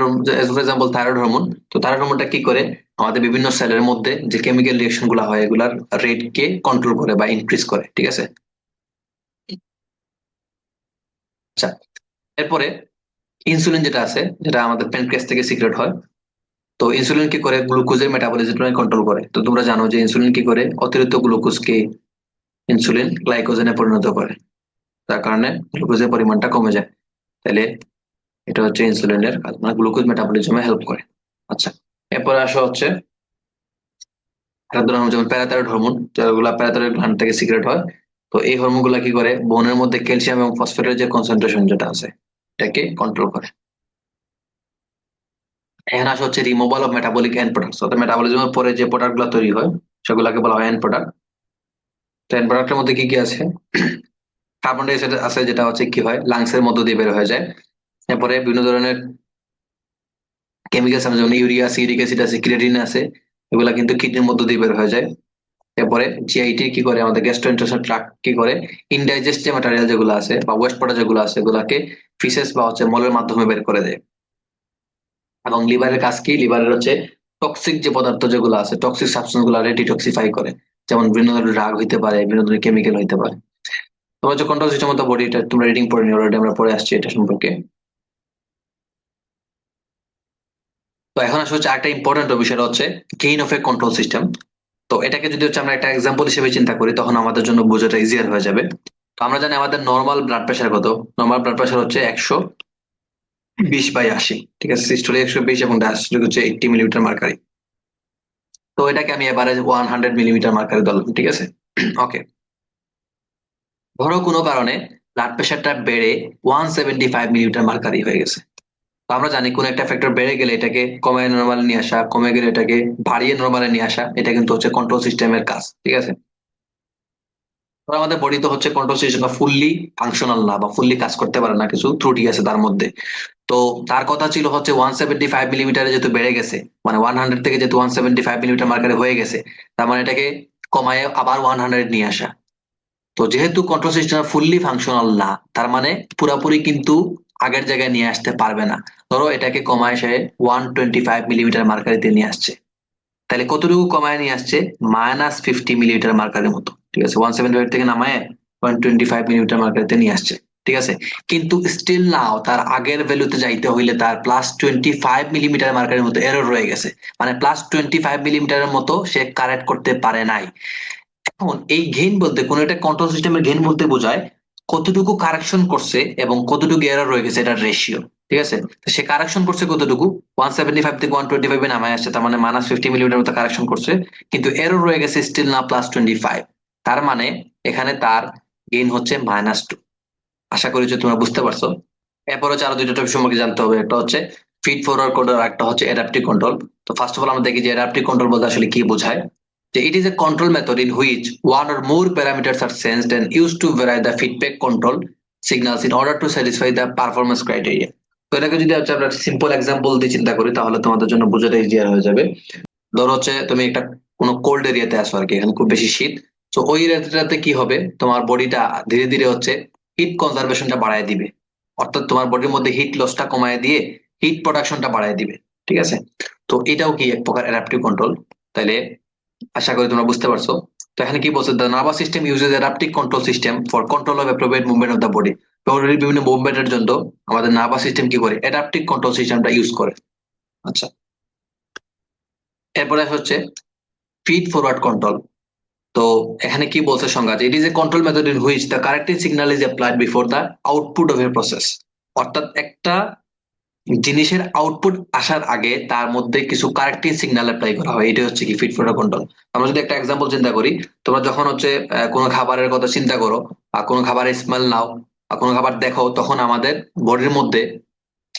for example thyroid hormone. তো থাইরয়েড হরমোনটা কি করে, আমাদের বিভিন্ন সেলের মধ্যে যে কেমিক্যাল রিয়েকশন গুলো হয় এগুলার রেট কে কন্ট্রোল করে বা ইনক্রিজ করে, ঠিক আছে। আচ্ছা, এরপরে ইনসুলিন যেটা আছে, যেটা আমাদের প্যানক্রিয়াস থেকে সিক্রেট হয়। তো ইনসুলিন কি করে, গ্লুকোজের মেটাবলিজমকে কন্ট্রোল করে। তো তোমরা জানো যে ইনসুলিন কি করে, অতিরিক্ত গ্লুকোজকে ইনসুলিন গ্লাইকোজেনে পরিণত করে, তার কারণে গ্লুকোজের পরিমাণটা কমে যায়। তাহলে এটা হচ্ছে ইনসুলিনের কাজ, মানে গ্লুকোজ মেটাবলিজমে হেল্প করে। আচ্ছা, এরপরে আসা হচ্ছে একটা ধরনের যেমন প্যারাথাইরয়েড হরমোন, যেগুলো প্যারাথাইরয়েড গ্ল্যান্ড থেকে সিক্রেট হয়। তো এই হরমোন গুলা কি করে, বোনের মধ্যে ক্যালসিয়াম এবং ফসফেটের যে কনসেন্ট্রেশন যেটা আছে এটাকে কন্ট্রোল করে। এখানে আসা হচ্ছে removal of metabolic and products, অর্থাৎ মেটাবলিজমের পরে যে প্রোডাক্ট গুলো তৈরি হয় সেগুলোকে বলা হয় এন্ড প্রোডাক্ট। তো এন্ড প্রোডাক্টের মধ্যে কি কি আছে, কার্বন ডাই অক্সাইড আছে, যেটা হচ্ছে কি হয় লাংস এর মধ্য দিয়ে বের হয়ে যায়। এরপরে বিভিন্ন ধরনের কেমিক্যালস আছে, যেমন ইউরিয়া আছে, ইউরিক অ্যাসিড আছে, ক্রিয়েটিন আছে, এগুলা কিন্তু কিডনির মধ্য দিয়ে বের হয়ে যায়। এরপরে জিআইটি কি করে, আমাদের গ্যাস্ট্রোইন্টেস্টাইনাল ট্রাক্ট কি করে, ইনডাইজেস্ট যে ম্যাটেরিয়াল যেগুলো আছে বা ওয়েস্ট প্রোডাক্ট যেগুলো আছে এগুলাকে ফিসেস বা হচ্ছে মলের মাধ্যমে বের করে দেয়। এবং লিভারের কাজ কি, লিভারের হচ্ছে টক্সিক যে পদার্থ যেগুলো আছে, টক্সিক সাবস্টেন্স গুলো ডিটক্সিফাই করে, যেমন বিভিন্ন ধরনের ড্রাগ হইতে পারে, বিভিন্ন ধরনের কেমিক্যাল হইতে পারে। তোমরা যে control system of the body, এটা তোমরা রিডিং পড়ে নিও, অলরেডি আমরা পড়ে আসছি এটা সম্পর্কে। তো এখন আসলে হচ্ছে একটা ইম্পর্টেন্ট বিষয় হচ্ছে gain of A control system. তো এটাকে যদি হচ্ছে আমরা একটা এক্সাম্পল হিসেবে চিন্তা করি, তখন আমাদের জন্য বোঝাটা ইজিয়ার হয়ে যাবে। তো আমরা জানি আমাদের নর্মাল ব্লাড প্রেশার কত। নর্মাল ব্লাড প্রেশার হচ্ছে 120/80, ঠিক আছে। সিস্টোলিক 120 এবং ডায়াস্টোলিক হচ্ছে 80 মিলিমিটার মার্কারি। তো এটাকে আমি এবারে 100 মিলিমিটার মার্কারি ধরলাম, ঠিক আছে। ওকে, ধরো কোনো কারণে ব্লাড প্রেশারটা বেড়ে 175 মিলিমিটার মার্কারি হয়ে গেছে। তো আমরা জানি কোন একটা ফ্যাক্টর বেড়ে গেলে এটাকে কমায় নর্মালে নিয়ে আসা, কমে গেলে এটাকে বাড়িয়ে নর্মালে নিয়ে আসা, এটা কিন্তু হচ্ছে কন্ট্রোল সিস্টেমের কাজ, ঠিক আছে। তো আমাদের বডি তো হচ্ছে কন্ট্রোল সিস্টেমটা ফুললি ফাংশনাল না, বা ফুললি কাজ করতে পারে না, কিছু ত্রুটি আছে তার মধ্যে। তো তার কথা ছিল হচ্ছে 175 মিলিমিটারে যেহেতু বেড়ে গেছে, মানে 100 থেকে যেহেতু 175 মিলিমিটার মার্কারে হয়ে গেছে, তার মানে এটাকে কমায় আবার 100 নিয়ে আসা। তো যেহেতু কন্ট্রোল সিস্টেম ফুললি ফাংশনাল না, তার মানে পুরাপুরি কিন্তু আগের জায়গায় নিয়ে আসতে পারবে না। ধরো এটাকে কমায় সে 125 মিলিমিটার মার্কারিতে নিয়ে আসছে, তাহলে কতটুকু কমায় নিয়ে আসছে? -50 মিলিমিটার মার্কারের মতো, ঠিক আছে। 175 থেকে নামায় 125 মিলিমিটার মার্কারিতে নিয়ে আসছে, ঠিক আছে। কিন্তু স্টিল নাও তার আগের ভ্যালুতে যাইতে হইলে তার +25 মিলিমিটার মার্কারের মতো এরর রয়ে গেছে, মানে +25 মিলিমিটারের মতো সে কারেক্ট করতে পারে নাই। এখন এই গেইন বলতে, কোন একটা কন্ট্রোল সিস্টেমের গেইন বলতে বোঝায় কতটুকু কারেকশন করছে এবং কতটুকু এরর রয়ে গেছে, এটা রেশিও, ঠিক আছে। তো সে কারেকশন করছে কতটুকু? 175 থেকে 125 নামায় আসছে, তার মানে -50 মিলিমিটার মতো কারেকশন করছে, কিন্তু এরর রয়ে গেছে স্টিল না +25। তার মানে এখানে তার গেইন হচ্ছে -2। আশা করি যে তোমরা বুঝতে পারছো। এরপর হচ্ছে আরো দুইটা টপিক সম্পর্কে জানতে হবে, একটা হচ্ছে ফিড ফরওয়ার্ড কন্ট্রোল, আর একটা হচ্ছে অ্যাডাপটিভ কন্ট্রোল। তো ফার্স্ট অফ অল আমরা দেখি যে অ্যাডাপটিভ কন্ট্রোল বলতে আসলে কি বোঝায়। যে it is a control method in which one or more parameters are sensed and used to vary the feedback control signals in order to satisfy the performance criteria। তো এটাকে যদি হচ্ছে আমরা সিম্পল এক্সাম্পল দিয়ে চিন্তা করি, তাহলে তোমাদের জন্য বোঝাটা ইজিয়ার হয়ে যাবে। ধরো হচ্ছে তুমি একটা কোনো কোল্ড এরিয়াতে আসো আর কি, এখানে খুব বেশি শীত। তো ওই এরিয়াতে কি হবে, তোমার বডিটা ধীরে ধীরে হচ্ছে হিট কনজারভেশনটা বাড়ায় দিবে, অর্থাৎ তোমার বডির মধ্যে হিট লসটা কমায় দিয়ে হিট প্রোডাকশনটা বাড়ায় দিবে, ঠিক আছে। তো এটাও কি এক প্রকার অ্যাডাপটিভ কন্ট্রোল। তাইলে আশা করি তোমরা বুঝতে পারছো। তো এখানে কি বলছে, the nervous system uses adaptive control system for control of appropriate movement of the body. বডির বিভিন্ন মুভমেন্টের জন্য আমাদের নার্ভাস সিস্টেম কি করে, অ্যাডাপটিভ কন্ট্রোল সিস্টেমটা ইউজ করে। আচ্ছা, এরপরে হচ্ছে ফিড ফরওয়ার্ড কন্ট্রোল। তো এখানে কি বলছে সংজ্ঞা, it is a control method in which the corrective signal is applied before the output of a process. অর্থাৎ একটা জিনিসের আউটপুট আসার আগে তার মধ্যে কিছু কারেক্টিভ সিগন্যাল অ্যাপ্লাই করা হয়, এটা হচ্ছে কি ফিড ফরওয়ার্ড কন্ট্রোল। আমরা যদি একটা এক্সাম্পল চিন্তা করি, তোমরা যখন হচ্ছে কোনো খাবারের কথা চিন্তা করো, বা কোনো খাবারের স্মেল নাও, বা কোনো খাবার দেখো, তখন আমাদের বডির মধ্যে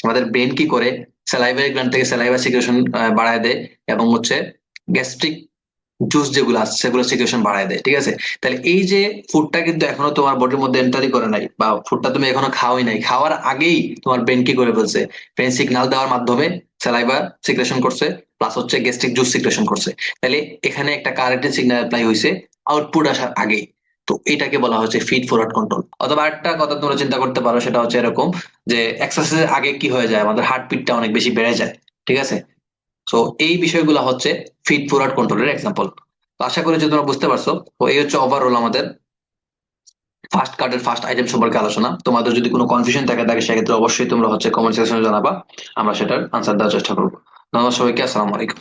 আমাদের ব্রেন কি করে, স্যালাইভারি গ্ল্যান্ড থেকে স্যালাইভা সিক্রেশন বাড়ায় দেয়, এবং হচ্ছে গ্যাস্ট্রিক জুস যেগুলো আছে সেগুলো সিচুয়েশন বাড়ায় দেয়, ঠিক আছে। তাহলে এই যে ফুডটা কিন্তু এখনো তোমার বডির মধ্যে এন্টারই করে নাই, বা ফুডটা তুমি এখনো খাওয়াই নাই, খাওয়ার আগেই তোমার ব্রেন কি করে ফেলছে, ব্রেন সিগন্যাল দেওয়ার মাধ্যমে স্যালাইভা সিক্রেশন করছে, প্লাস হচ্ছে গ্যাস্ট্রিক জুস সিক্রেশন করছে। তাহলে এখানে একটা কারেন্টের সিগন্যাল অ্যাপ্লাই হয়েছে আউটপুট আসার আগেই। তো এটাকে বলা হচ্ছে ফিড ফরওয়ার্ড কন্ট্রোল। অথবা একটা কথা তোমরা চিন্তা করতে পারো, সেটা হচ্ছে এরকম যে এক্সারসাইজের আগে কি হয়ে যায়, আমাদের হার্টবিটটা অনেক বেশি বেড়ে যায়, ঠিক আছে। তো এই বিষয়গুলো হচ্ছে ফিড ফরওয়ার্ড কন্ট্রোলের এক্সাম্পল। তো আশা করি যে তোমরা বুঝতে পারছো। তো এই হচ্ছে ওভারঅল আমাদের ফার্স্ট কার্ডের ফার্স্ট আইটেম সম্পর্কে আলোচনা। তোমাদের যদি কোনো কনফিউশন থাকে সেক্ষেত্রে অবশ্যই তোমরা হচ্ছে কমেন্ট সেকশনে জানাবা, আমরা সেটার আনসার দেওয়ার চেষ্টা করবো। ধন্যবাদ সবাইকে, আসসালামু আলাইকুম।